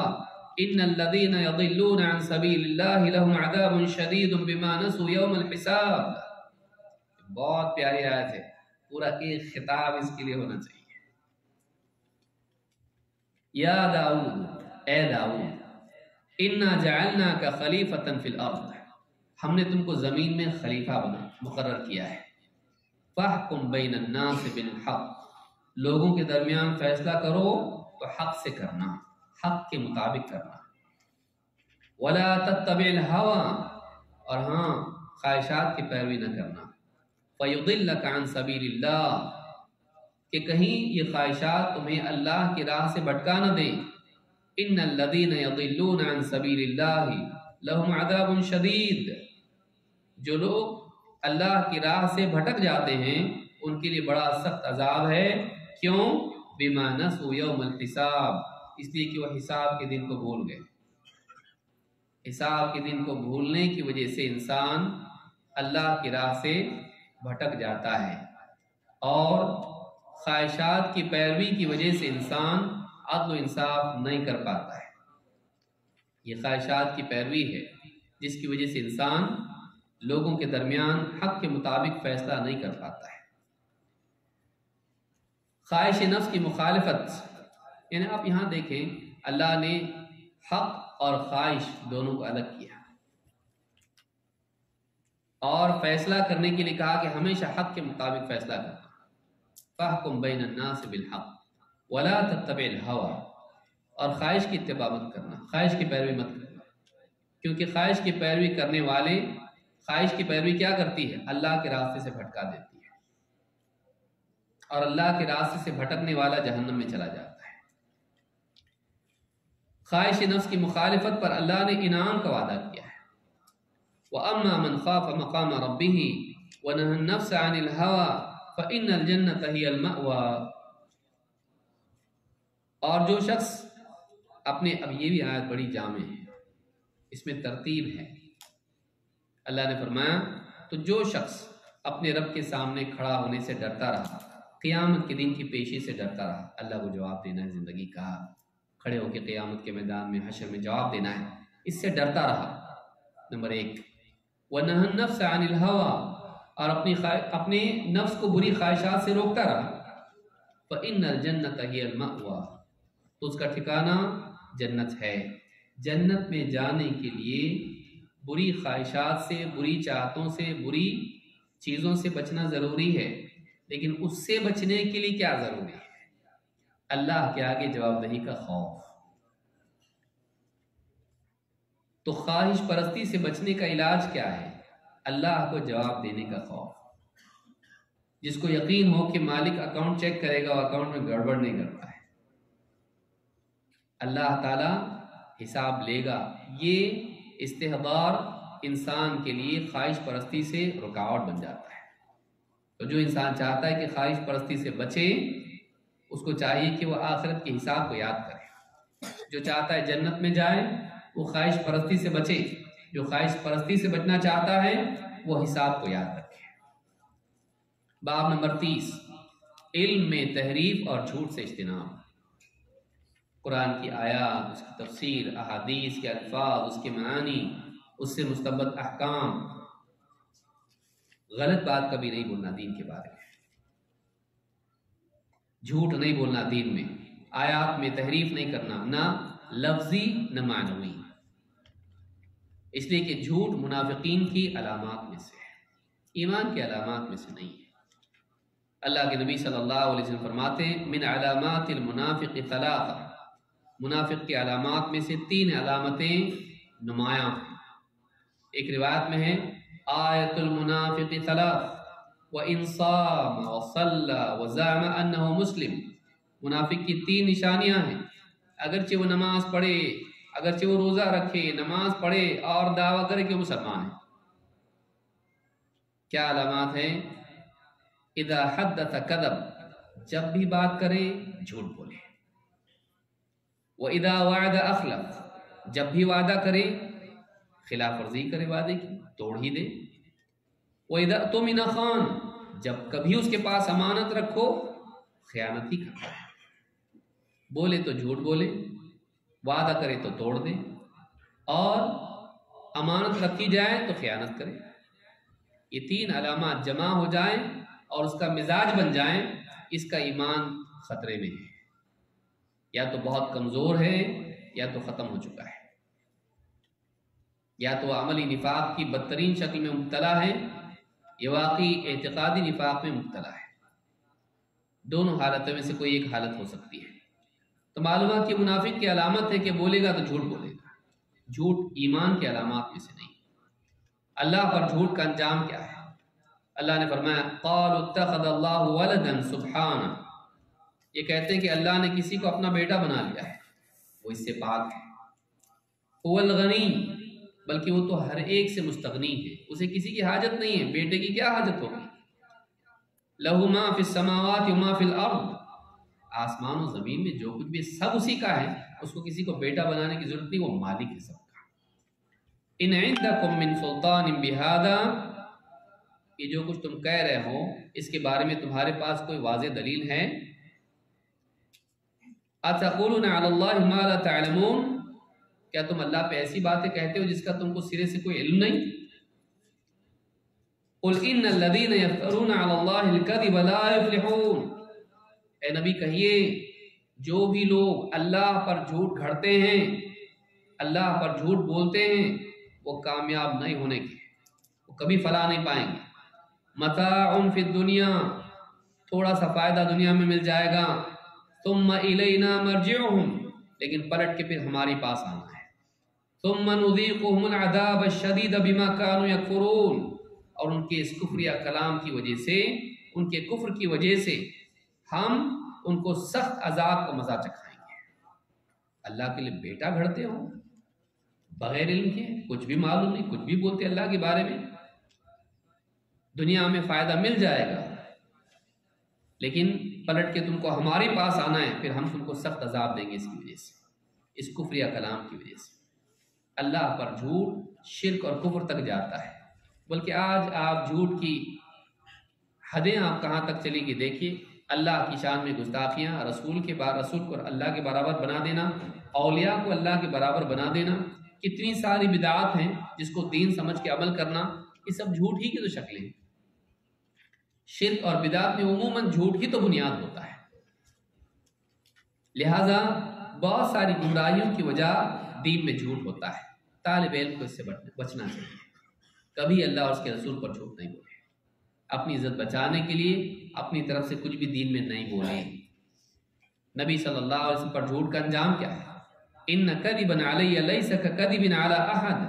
A: ان الذین یضلون عن سبیل اللہ لهم عذاب شدید بما نسوا یوم الحساب۔ بہت پیاری آیت ہے، پورا ایک خطاب اس کے لیے ہونا چاہیے۔ یا داؤد، اے داؤد، انا جعلناک خلیفۃ فی الارض، ہم نے تم کو زمین میں خلیفہ مقرر کیا ہے۔ فاحکم بین الناس بالحق، لوگوں کے درمیان فیصلہ کرو تو حق سے کرنا، حق کے مطابق کرنا۔ ولا تتبع الهوى، اور ہاں خواہشات کی پیروی نہ کرنا۔ فیضلک عن سبیل اللہ، کہ کہیں یہ خواہشات تمہیں اللہ کی راہ سے بھٹکا نہ دیں۔ ان الذین یضلون عن سبیل اللہ لهم عذاب شدید، جو لوگ اللہ کی راہ سے بھٹک جاتے ہیں ان کے لیے بڑا سخت عذاب ہے۔ کیوں؟ بما نسوا یوم الحساب، اس لیے کہ وہ حساب کے دن کو بھول گئے۔ حساب کے دن کو بھولنے کی وجہ سے انسان اللہ کی راہ سے بھٹک جاتا ہے، اور خواہشات کی پیروی کی وجہ سے انسان عدل و انصاف نہیں کر پاتا ہے۔ یہ خواہشات کی پیروی ہے جس کی وجہ سے انسان لوگوں کے درمیان حق کے مطابق فیصلہ نہیں کر پاتا ہے۔ خواہش نفس کی مخالفت، یعنی آپ یہاں دیکھیں اللہ نے حق اور خواہش دونوں کو الگ کیا اور فیصلہ کرنے کے لیے کہا کہ ہمیشہ حق کے مطابق فیصلہ کرنا۔ فاحکم بین الناس بالحق ولا تتبع الهوى، اور خواہش کی اتباع مت کرنا، خواہش کی پیروی مت کرنا، کیونکہ خواہش کی پیروی کرنے والے، خواہش کی پیروی کیا کرتی ہے؟ اللہ کے راستے سے بھٹکا دیتی ہے، اور اللہ کے راستے سے بھٹکنے والا جہنم میں چلا جاتا ہے۔ خواہش نفس کی مخالفت پر اللہ نے انعام کا وعدہ کیا ہے۔ وَأَمَّا مَنْ خَافَ مَقَامَ رَبِّهِ وَنَهَى النَّفْسَ عَنِ الْهَوَى فَإِنَّ الْجَنَّةَ هِيَ الْمَأْوَى، اور جو شخص اپنے، اب یہ بھی آیت بڑی جامع ہے، اس میں ترتیب ہے۔ اللہ نے فرمایا تو جو شخص اپنے رب کے سامنے کھڑا ہونے سے ڈرتا رہا، قیامت کے دن کی پیشی سے ڈرتا رہا، اللہ کو جواب دینا ہے زندگی کا، کھڑے ہو کے قیامت کے میدان میں حشر میں جواب دینا ہے، اس سے ڈرتا رہا، نمبر ایک۔ وَنَهَى النَّفْسَ عَنِ الْهَوَى، اور اپنے نفس کو بری خواہشات سے روکتا رہا۔ فَإِنَّ الْجَنَّةَ هِيَ الْمَأْوَى، تو اس کا ٹھکانہ جنت ہے۔ جنت میں جانے کے لیے بری خواہشات سے، بری چاہتوں سے، بری چیزوں سے بچنا ضروری ہے، لیکن اس سے بچنے کے لیے کیا ضروری ہے؟ اللہ کے آگے جواب دہی کا خوف۔ تو خواہش پرستی سے بچنے کا علاج کیا ہے؟ اللہ کو جواب دینے کا خوف۔ جس کو یقین ہو کہ مالک اکاؤنٹ چیک کرے گا اور اکاؤنٹ میں گڑبڑ نہیں کرتا ہے، اللہ تعالی حساب لے گا، یہ استحضار انسان کے لیے خواہش پرستی سے رکاوٹ بن جاتا ہے۔ تو جو انسان چاہتا ہے کہ خواہش پرستی سے بچے، اس کو چاہیے کہ وہ آخرت کے حساب کو یاد کرے۔ جو چاہتا ہے جنت میں جائے وہ خواہش پرستی سے بچے، جو خواہش پرستی سے بچنا چاہتا ہے وہ حساب کو یاد رکھے۔ باب نمبر 30، علم میں تحریف اور جھوٹ سے اجتناب۔ قرآن کی آیات، اس کی تفسیر، احادیث کے الفاظ، اس کے معانی، اس سے مستنبط احکام، غلط بات کبھی نہیں بولنا دین کے بارے میں، جھوٹ نہیں بولنا دین میں، آیات میں تحریف نہیں کرنا، نہ لفظی نہ معنوی، اس لیے کہ جھوٹ منافقین کی علامات میں سے ہے۔ ایمان کے علامات میں سے نہیں ہے۔ اللہ کے نبی صلی اللہ علیہ وسلم فرماتے ہیں من علامات المنافق ثلاثہ، منافق کے علامات میں سے 3 علامتیں نمایاں ہیں۔ ایک روایت میں ہے آیت المنافق ثلاث وَإِنْ صَامَ وَصَلَّى وَزَعَمَ أَنَّهُ مسلم، منافق کی 3 نشانیاں ہیں، اگرچہ وہ نماز پڑھے، اگرچہ وہ روزہ رکھے، نماز پڑھے اور دعویٰ کرے کہ وہ مسلمان ہے۔ کیا علامات ہیں؟ اذا حدث کذب، جب بھی بات کرے جھوٹ بولے، واذا وعد اخلف، جب بھی وعدہ کرے خلاف ورزی کرے، وعدے کی توڑ ہی دے، واذا اؤتمن خان، جب کبھی اس کے پاس امانت رکھو خیانت ہی کرتا ہے، بولے تو جھوٹ بولے، وعدہ کرے تو توڑ دے، اور امانت رکھی جائے تو خیانت کرے۔ یہ 3 علامات جمع ہو جائیں اور اس کا مزاج بن جائیں، اس کا ایمان خطرے میں ہے، یا تو بہت کمزور ہے یا تو ختم ہو چکا ہے، یا تو عملی نفاق کی بدترین شکل میں مبتلا ہے، یہ واقعی اعتقادی نفاق میں مبتلا ہے۔ دونوں حالتوں میں سے کوئی ایک حالت ہو سکتی ہے۔ تو معلومات کی منافق کی علامت ہے کہ بولے گا تو جھوٹ بولے گا، جھوٹ ایمان کے علامات میں سے نہیں۔ اللہ پر جھوٹ کا انجام کیا ہے؟ اللہ نے فرمایا قالوا اتخذ اللہ ولدا سبحانہ، یہ کہتے ہیں کہ اللہ نے کسی کو اپنا بیٹا بنا لیا ہے، وہ اس سے پاک ہے۔ هو الغنی، بلکہ وہ تو ہر ایک سے مستغنی ہے، اسے کسی کی حاجت نہیں ہے، بیٹے کی کیا حاجت ہوگی؟ لہ ما فی السماوات وما فی الارض، آسمان و زمین میں جو کچھ بھی سب اسی کا ہے، اس کو کسی کو بیٹا بنانے کی ضرورت نہیں، وہ مالک ہے سب کا۔ ان عندکم من سلطان بہذا، یہ جو کچھ تم کہہ رہے ہو اس کے بارے میں تمہارے پاس کوئی واضح دلیل ہے؟ اتقولون علی اللہ ما لا تعلمون، کیا تم اللہ پہ ایسی باتیں کہتے ہو جس کا تم کو سرے سے کوئی علم نہیں؟ قل ان الذین یفترون علی اللہ الکذب لا یفلحون، اے نبی کہیے جو بھی لوگ اللہ پر جھوٹ گھڑتے ہیں، اللہ پر جھوٹ بولتے ہیں، وہ کامیاب نہیں ہونے کے، وہ کبھی فلاح نہیں پائیں گے۔ متاع فی الدنیا، تھوڑا سا فائدہ دنیا میں مل جائے گا، ثم الینا مرجعہم، لیکن پلٹ کے پھر ہمارے پاس آنا ہے، ثم نذیقہم العذاب الشدید بما كانوا یکفرون، اور ان کے اس کفریہ کلام کی وجہ سے، ان کے کفر کی وجہ سے ہم ان کو سخت عذاب کا مزہ چکھائیں گے۔ اللہ کے لیے بیٹا گھڑتے ہو بغیر علم کے، کچھ بھی معلوم نہیں، کچھ بھی بولتے اللہ کے بارے میں، دنیا میں فائدہ مل جائے گا لیکن پلٹ کے تم کو ہمارے پاس آنا ہے، پھر ہم تم کو سخت عذاب دیں گے اس کی وجہ سے، اس کفریہ کلام کی وجہ سے۔ اللہ پر جھوٹ شرک اور کفر تک جاتا ہے، بلکہ آج آپ جھوٹ کی حدیں آپ کہاں تک چلے گی دیکھیے۔ اللہ کی شان میں گستاخیاں، رسول کو اللہ کے برابر بنا دینا، اولیاء کو اللہ کے برابر بنا دینا، کتنی ساری بدعات ہیں جس کو دین سمجھ کے عمل کرنا، یہ سب جھوٹ ہی کی تو شکلیں ہیں۔ شرک اور بدعات میں عموماً جھوٹ ہی تو بنیاد ہوتا ہے، لہٰذا بہت ساری گمراہیوں کی وجہ دین میں جھوٹ ہوتا ہے۔ طالب علم کو اس سے بچنا چاہیے، کبھی اللہ اور اس کے رسول پر جھوٹ نہیں بولے، اپنی عزت بچانے کے لیے اپنی طرف سے کچھ بھی دین میں نہیں بولے۔ نبی صلی اللہ علیہ وسلم پر جھوٹ کا انجام کیا ہے؟ ان کذبا علی لیس ککذب علی احد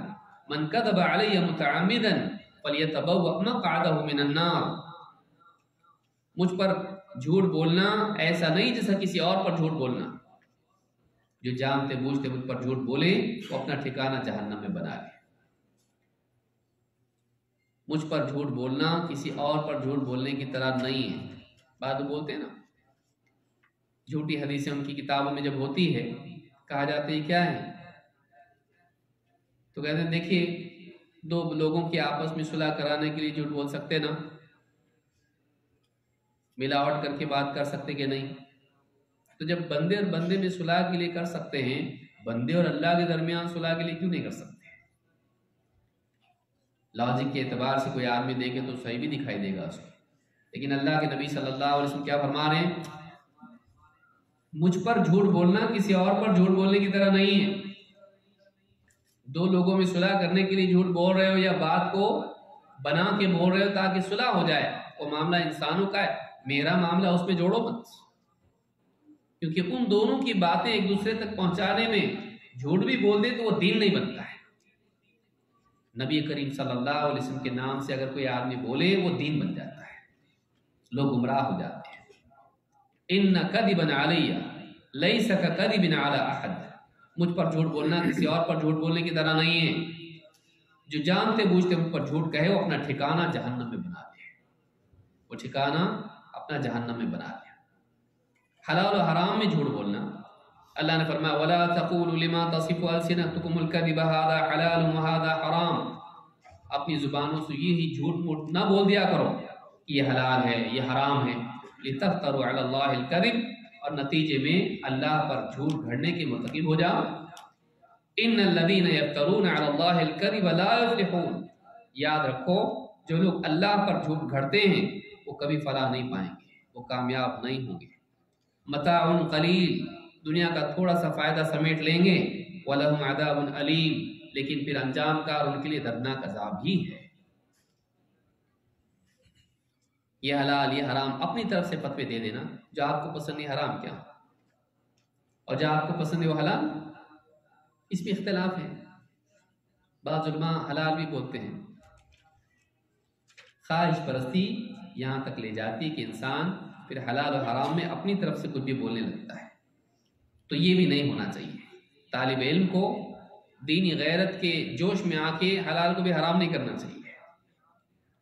A: من کذب علی متعمدا فلیتبوأ مقعدہ من النار، مجھ پر جھوٹ بولنا ایسا نہیں جیسا کسی اور پر جھوٹ بولنا، جو جانتے بوجھتے مجھ پر جھوٹ بولے وہ اپنا ٹھکانہ جہنم میں بنا لے۔ مجھ پر جھوٹ بولنا کسی اور پر جھوٹ بولنے کی طرح نہیں ہے۔ بعد بولتے ہیں نا، جھوٹی حدیثیں ان کی کتابوں میں جب ہوتی ہے کہا جاتا ہے کیا ہے، تو کہتے ہیں دیکھیے 2 لوگوں کی آپس میں صلح کرانے کے لیے جھوٹ بول سکتے نا، ملاوٹ کر کے بات کر سکتے کہ نہیں؟ تو جب بندے اور بندے میں صلح کے لیے کر سکتے ہیں، بندے اور اللہ کے درمیان صلح کے لیے کیوں نہیں کر سکتے؟ لاجک کے اعتبار سے کوئی آدمی دیکھے تو صحیح بھی دکھائی دے گا اس کو، لیکن اللہ کے نبی صلی اللہ علیہ وسلم کیا فرما رہے ہیں؟ مجھ پر جھوٹ بولنا کسی اور پر جھوٹ بولنے کی طرح نہیں ہے۔ 2 لوگوں میں صلح کرنے کے لیے جھوٹ بول رہے ہو یا بات کو بنا کے بول رہے ہو تاکہ صلح ہو جائے، وہ معاملہ انسانوں کا ہے، میرا معاملہ اس میں جوڑو مت، کیونکہ ان دونوں کی باتیں ایک دوسرے تک پہنچانے میں جھوٹ بھی بول دے تو وہ دین نہیں بنتا ہے۔ نبی کریم صلی اللہ علیہ وسلم کے نام سے اگر کوئی آدمی بولے وہ دین بن جاتا ہے، لوگ گمراہ ہو جاتے ہیں۔ ان کذبا علی لیس کذب علی احد، مجھ پر جھوٹ بولنا کسی اور پر جھوٹ بولنے کی طرح نہیں ہے۔ جو جانتے بوجھتے مجھ پر جھوٹ کہے وہ اپنا ٹھکانہ جہنم میں بنا لے، وہ ٹھکانہ اپنا جہنم میں بنا لے۔ حلال و حرام میں جھوٹ بولنا، اللہ نے فرمایا وَلَا تَقُولُوا لِمَا تَصِفُ أَلْسِنَتُكُمُ الْكَذِبَ هَذَا حَلَالٌ وَهَذَا حَرَامٌ، اپنی زبانوں سے یہی جھوٹ موٹ نہ بول دیا کرو یہ حلال ہے یہ حرام ہے، لِتَفْتَرُوا عَلَى اللَّهِ الْكَذِبَ، اور نتیجے میں اللہ پر جھوٹ گھڑنے کے مرتکب ہو جاؤ۔ إِنَّ الَّذِينَ يَفْتَرُونَ عَلَى اللَّهِ الْكَذِبَ لَا يُفْلِحُونَ، یاد رکھو جو لوگ اللہ پر جھوٹ گھڑتے ہیں وہ کبھی فلاح نہیں پائیں گے، وہ کامیاب نہیں ہوں گے۔ متاع قلیل، دنیا کا تھوڑا سا فائدہ سمیٹ لیں گے، وَلَهُمْ عَذَابٌ أَلِيمٌ، لیکن پھر انجام کا اور ان کے لیے دردناک عذاب ہی ہے۔ یہ حلال یہ حرام اپنی طرف سے فتوے دے دینا، جو آپ کو پسند ہے حرام کیا اور جو آپ کو پسند ہے وہ حلال، اس میں اختلاف ہے۔ بعض علماء حلال بھی بولتے ہیں۔ خواہش پرستی یہاں تک لے جاتی ہے کہ انسان پھر حلال و حرام میں اپنی طرف سے کچھ بھی بولنے لگتا ہے، تو یہ بھی نہیں ہونا چاہیے۔ طالب علم کو دینی غیرت کے جوش میں آ کے حلال کو بھی حرام نہیں کرنا چاہیے،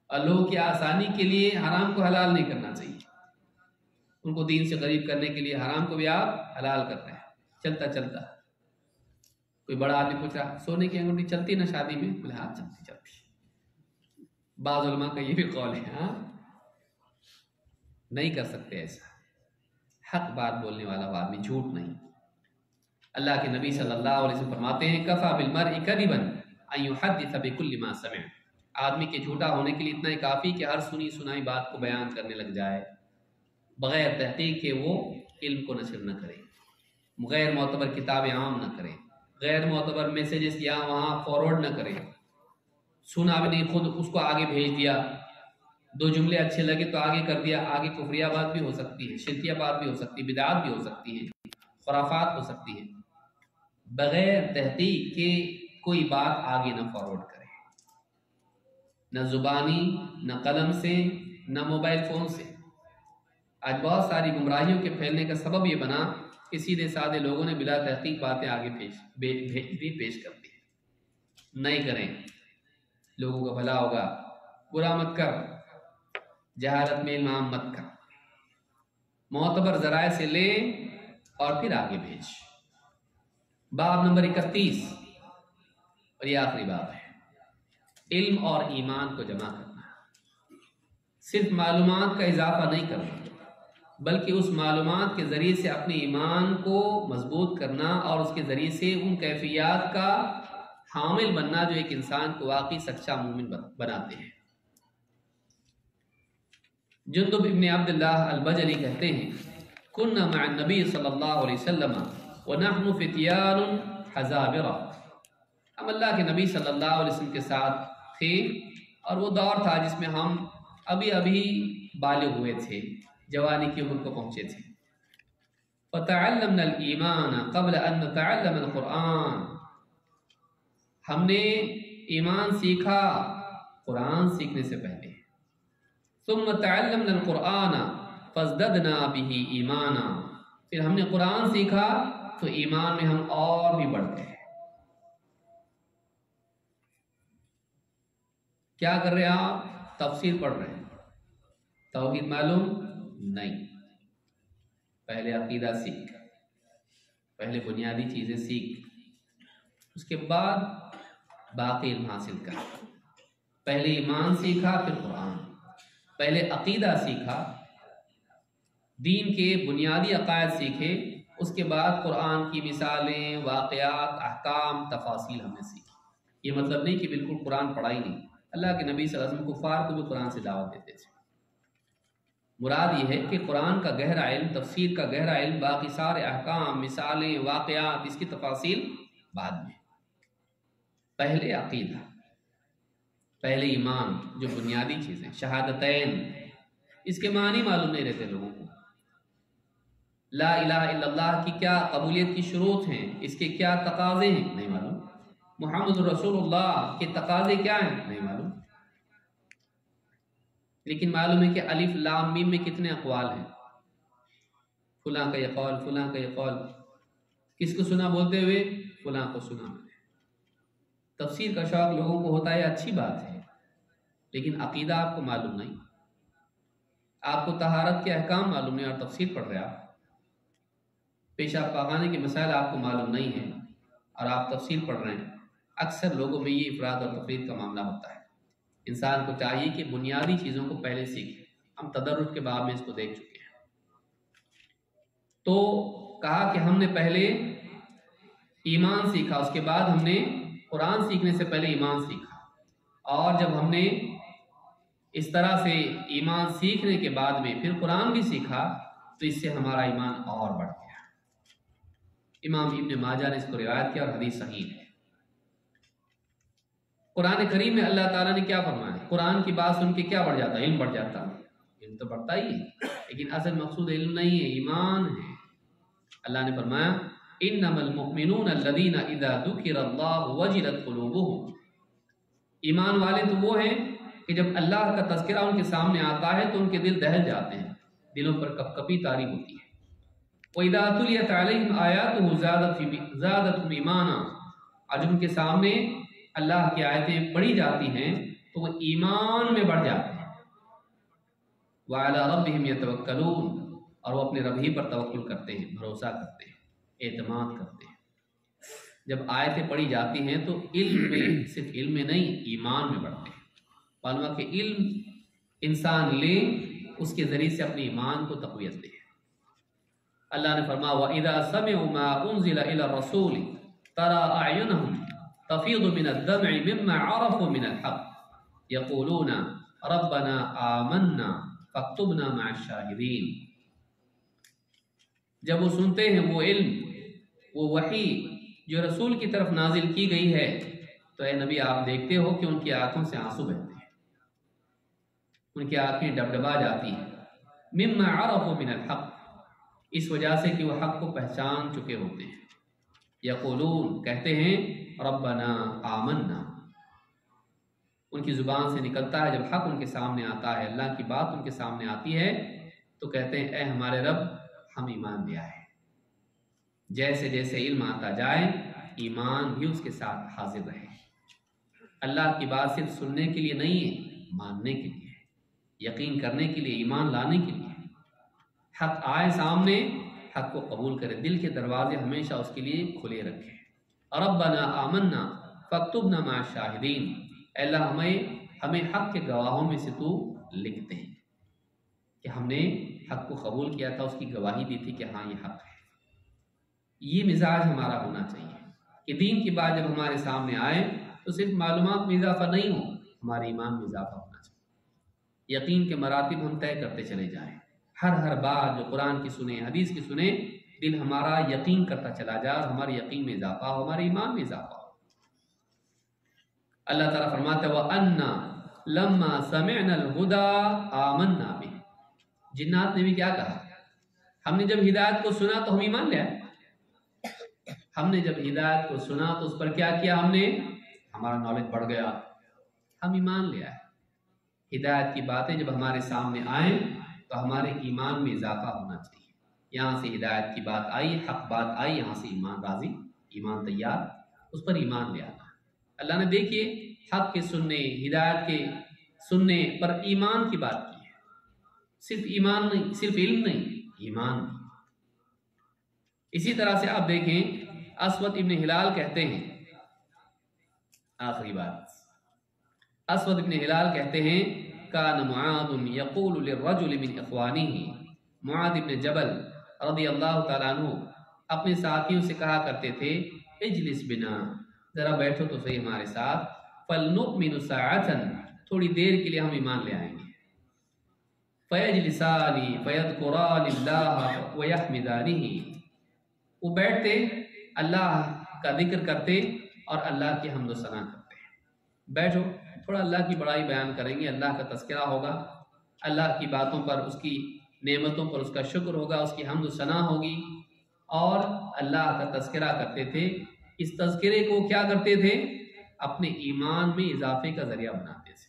A: اور لوگوں کی آسانی کے لیے حرام کو حلال نہیں کرنا چاہیے۔ ان کو دین سے قریب کرنے کے لیے حرام کو بھی آپ حلال کر رہے ہیں۔ چلتا چلتا کوئی بڑا آدمی پوچھ رہا سونے کی انگوٹھی چلتی نا شادی میں؟ بولے ہاں چلتی چلتی۔ بعض علماء کا یہ بھی قول ہے ہاں نہیں کر سکتے ایسا، حق بات بولنے والا وہ آدمی، جھوٹ نہیں۔ اللہ کے نبی صلی اللہ علیہ وسلم فرماتے ہیں کفا بالمرء کذبا ان یحدث بكل ما سمع، آدمی کے جھوٹا ہونے کے لیے اتنا ہی کافی کہ ہر سنی سنائی بات کو بیان کرنے لگ جائے، بغیر تحقیق کے وہ علم کو نشر نہ کرے، غیر معتبر کتابیں عام نہ کرے، غیر معتبر میسیجز یہاں وہاں فارورڈ نہ کرے، سنا بھی نہیں خود اس کو آگے بھیج دیا، دو جملے اچھے لگے تو آگے کر دیا، آگے کفریہ بات بھی ہو سکتی ہے، شرکیہ بات بھی ہو سکتی ہے، بدعات بھی ہو سکتی ہے، خرافات ہو سکتی ہے، بغیر تحقیق کے کوئی بات آگے نہ فارورڈ کرے، نہ زبانی نہ قلم سے نہ موبائل فون سے۔ آج بہت ساری گمراہیوں کے پھیلنے کا سبب یہ بنا کہ سیدھے سادے لوگوں نے بلا تحقیق باتیں آگے پیش کر دی۔ نہیں کریں، لوگوں کا بھلا ہوگا۔ برا مت کر، جہالت میں علم عام مت کر، معتبر ذرائع سے لے اور پھر آگے بھیج۔ باب نمبر 31 اور یہ آخری باب ہے، علم اور ایمان کو جمع کرنا۔ صرف معلومات کا اضافہ نہیں کرنا، بلکہ اس معلومات کے ذریعے سے اپنے ایمان کو مضبوط کرنا اور اس کے ذریعے سے ان کیفیات کا حامل بننا جو ایک انسان کو واقعی سچا مومن بناتے ہیں۔ جندب ابن عبداللہ البجلی کہتے ہیں کننا مع النبی صلی اللہ علیہ وسلم ونحن فتیان حزابرہ، ہم اللہ کے نبی صلی اللہ علیہ وسلم کے ساتھ تھے اور وہ دور تھا جس میں ہم ابھی بالغ ہوئے تھے، جوانی کی عمر کو پہنچے تھے۔ فَتَعَلَّمْنَا الْإِيمَانَ قَبْلَ أَن نَتَعَلَّمَ الْقُرْآنَ، ہم نے ایمان سیکھا قرآن سیکھنے سے پہلے۔ ثُمَّ تَعَلَّمْنَا الْقُرْآنَ فَازْدَدْنَا بِهِ إِيمَانًا، پھر ہم نے قرآن سیکھا تو ایمان میں ہم اور بھی بڑھ گئے۔ کیا کر رہے ہیں آپ؟ تفسیر پڑھ رہے ہیں، توحید معلوم نہیں، پہلے عقیدہ سیکھ، پہلے بنیادی چیزیں سیکھ، اس کے بعد باقی علم حاصل کر۔ پہلے ایمان سیکھا پھر قرآن، پہلے عقیدہ سیکھا، دین کے بنیادی عقائد سیکھے، اس کے بعد قرآن کی مثالیں، واقعات، احکام، تفاصیل ہم نے سیکھی۔ یہ مطلب نہیں کہ بالکل قرآن پڑھا ہی نہیں، اللہ کے نبی صلی اللہ علیہ وسلم کفار کو بھی قرآن سے دعوت دیتے تھے۔ مراد یہ ہے کہ قرآن کا گہرا علم، تفسیر کا گہرا علم، باقی سارے احکام، مثالیں، واقعات، اس کی تفاصیل بعد میں، پہلے عقیدہ۔ پہلے ایمان جو بنیادی چیزیں شہادتین، اس کے معنی معلوم نہیں رہتے لوگوں کو. لا الہ الا اللہ کی کیا قبولیت کی شروط ہیں، اس کے کیا تقاضے ہیں نہیں معلوم. محمد رسول اللہ کے تقاضے کیا ہیں نہیں معلوم. لیکن معلوم ہے کہ الف لام میم میں کتنے اقوال ہیں، فلاں کا یہ قول، فلاں کا یہ قول. کس کو سنا بولتے ہوئے؟ فلاں کو سنا. تفسیر کا شوق لوگوں کو ہوتا ہے، اچھی بات ہے، لیکن عقیدہ آپ کو معلوم نہیں. آپ کو طہارت کے احکام معلوم نہیں اور تفسیر پڑھ رہے آپ. پیشاب پاخانے کے مسائل آپ کو معلوم نہیں ہیں اور آپ تفسیر پڑھ رہے ہیں. اکثر لوگوں میں یہ افراد اور تفرید کا معاملہ ہوتا ہے. انسان کو چاہیے کہ بنیادی چیزوں کو پہلے سیکھے. ہم تدرج کے باب میں اس کو دیکھ چکے ہیں. تو کہا کہ ہم نے پہلے ایمان سیکھا، اس کے بعد ہم نے قرآن سیکھنے سے پہلے ایمان سیکھا، اور جب ہم نے اس طرح سے ایمان سیکھنے کے بعد میں پھر قرآن بھی سیکھا تو اس سے ہمارا ایمان اور بڑھ گیا. امام ابن ماجہ نے اس کو روایت کیا اور حدیث صحیح ہے. قرآن کریم میں اللہ تعالیٰ نے کیا فرمایا؟ قرآن کی بات سن کے کیا بڑھ جاتا؟ علم بڑھ جاتا. علم تو بڑھتا ہی ہے، لیکن اصل مقصود علم نہیں ہے، ایمان ہے. اللہ نے فرمایا انما المؤمنون الذین اذا ذکر اللہ وجلت قلوبهم. ایمان والے تو وہ ہیں کہ جب اللہ کا تذکرہ ان کے سامنے آتا ہے تو ان کے دل دہل جاتے ہیں، دلوں پر کپ کپی طاری ہوتی ہے. وَإِذَا تُلِيَتْ عَلَيْهِمْ آيَاتُهُ زَادَتْهُمْ إِيمَانًا. اور جب ان کے سامنے اللہ کی آیتیں پڑھی جاتی ہیں تو وہ ایمان میں بڑھ جاتے ہیں. وَعَلَىٰ رَبِّهِمْ يَتَوَكَّلُونَ. اور وہ اپنے رب ہی پر توکل کرتے ہیں، بھروسہ کرتے ہیں، اعتماد کرتے ہیں. جب آیتیں پڑھی جاتی ہیں تو علم میں، صرف علم میں نہیں، ایمان میں بڑھتے ہیں. معلوم کہ علم انسان لے، اس کے ذریعے سے اپنے ایمان کو تقویت دے. اللہ نے فرمایا وَإِذَا سَمِعُوا مَا أُنزِلَ إِلَى الرَّسُولِ تَرَىٰ أَعْيُنَهُمْ تَفِيضُ مِنَ الدَّمْعِ مِمَّا عَرَفُوا مِنَ الْحَقِّ يَقُولُونَ رَبَّنَا آمَنَّا فَاكْتُبْنَا مَعَ الشَّاهِدِينَ. جب وہ سنتے ہیں وہ علم، وہ وحی جو رسول کی طرف نازل کی گئی ہے، تو اے نبی آپ دیکھتے ہو کہ ان کی آنکھوں سے آنسو بہتے ہیں، ان کی آنکھیں ڈبڈبا جاتی ہیں. مما عرفوا من الحق، اس وجہ سے کہ وہ حق کو پہچان چکے ہوتے ہیں. یقولون، کہتے ہیں ربنا آمنا. ان کی زبان سے نکلتا ہے جب حق ان کے سامنے آتا ہے، اللہ کی بات ان کے سامنے آتی ہے تو کہتے ہیں اے ہمارے رب ہم ایمان لے آئے. جیسے جیسے علم آتا جائے ایمان بھی اس کے ساتھ حاضر رہے. اللہ کی بات صرف سننے کے لیے نہیں ہے، ماننے کے لیے، یقین کرنے کے لیے، ایمان لانے کے لیے. حق آئے سامنے، حق کو قبول کرے، دل کے دروازے ہمیشہ اس کے لیے کھلے رکھے. ربنا آمنا فاکتبنا مع الشاہدین. اے اللہ ہمیں حق کے گواہوں میں سے تو لکھ دے کہ ہم نے حق کو قبول کیا تھا، اس کی گواہی دی تھی کہ ہاں یہ حق ہے. یہ مزاج ہمارا ہونا چاہیے کہ دین کی بات جب ہمارے سامنے آئے تو صرف معلومات میں اضافہ نہیں ہو، ہمارے ایمان میں اضافہ ہونا چاہیے. یقین کے مراتب ہم طے کرتے چلے جائیں. ہر بات جو قرآن کی سنیں، حدیث کی سنیں، دل ہمارا یقین کرتا چلا جائے اور ہمارے یقین میں اضافہ ہو، ہمارے ایمان میں اضافہ ہو. اللہ تعالیٰ فرماتا ہے وَأَنَّا لَمَّا سَمِعْنَا الْهُدَىٰ آمَنَّا بِهِ. جنات نے بھی کیا کہا؟ ہم نے جب ہدایت کو سنا تو ہم ایمان لے آئے. ہم نے جب ہدایت کو سنا تو اس پر کیا کیا ہم نے؟ ہمارا نالج بڑھ گیا، ہم ایمان لے آئے. ہدایت کی باتیں جب ہمارے سامنے آئیں تو ہمارے ایمان میں اضافہ ہونا چاہیے. یہاں سے ہدایت کی بات آئی، حق بات آئی، یہاں سے ایمان راضی، ایمان تیار، اس پر ایمان لے آنا. اللہ نے دیکھیے حق کے سننے، ہدایت کے سننے پر ایمان کی بات کی ہے. صرف ایمان نہیں، صرف علم نہیں، ایمان بھی. اسی طرح سے آپ دیکھیں اسود ابن ہلال کہتے ہیں، آخری بات، اسود ابن ہلال کہتے ہیں کان معاذ یقول للرجل من اخوانه. معاذ ابن جبل رضی اللہ تعالیٰ عنہ اپنے ساتھیوں سے کہا کرتے تھے اجلس بنا، ذرا بیٹھو تو صحیح ہمارے ساتھ. فلنؤمن ساعة، تھوڑی دیر کے لیے ہم ایمان لے آئیں گے. فیجلسان فیذکران اللہ ویحمدانہ، وہ بیٹھتے اللہ کا ذکر کرتے اور اللہ کی حمد و ثنا کرتے. بیٹھو تھوڑا اللہ کی بڑائی بیان کریں گے، اللہ کا تذکرہ ہوگا، اللہ کی باتوں پر، اس کی نعمتوں پر اس کا شکر ہوگا، اس کی حمد و ثنا ہوگی، اور اللہ کا تذکرہ کرتے تھے۔ اس تذکرے کو کیا کرتے تھے؟ اپنے ایمان میں اضافے کا ذریعہ بناتے تھے۔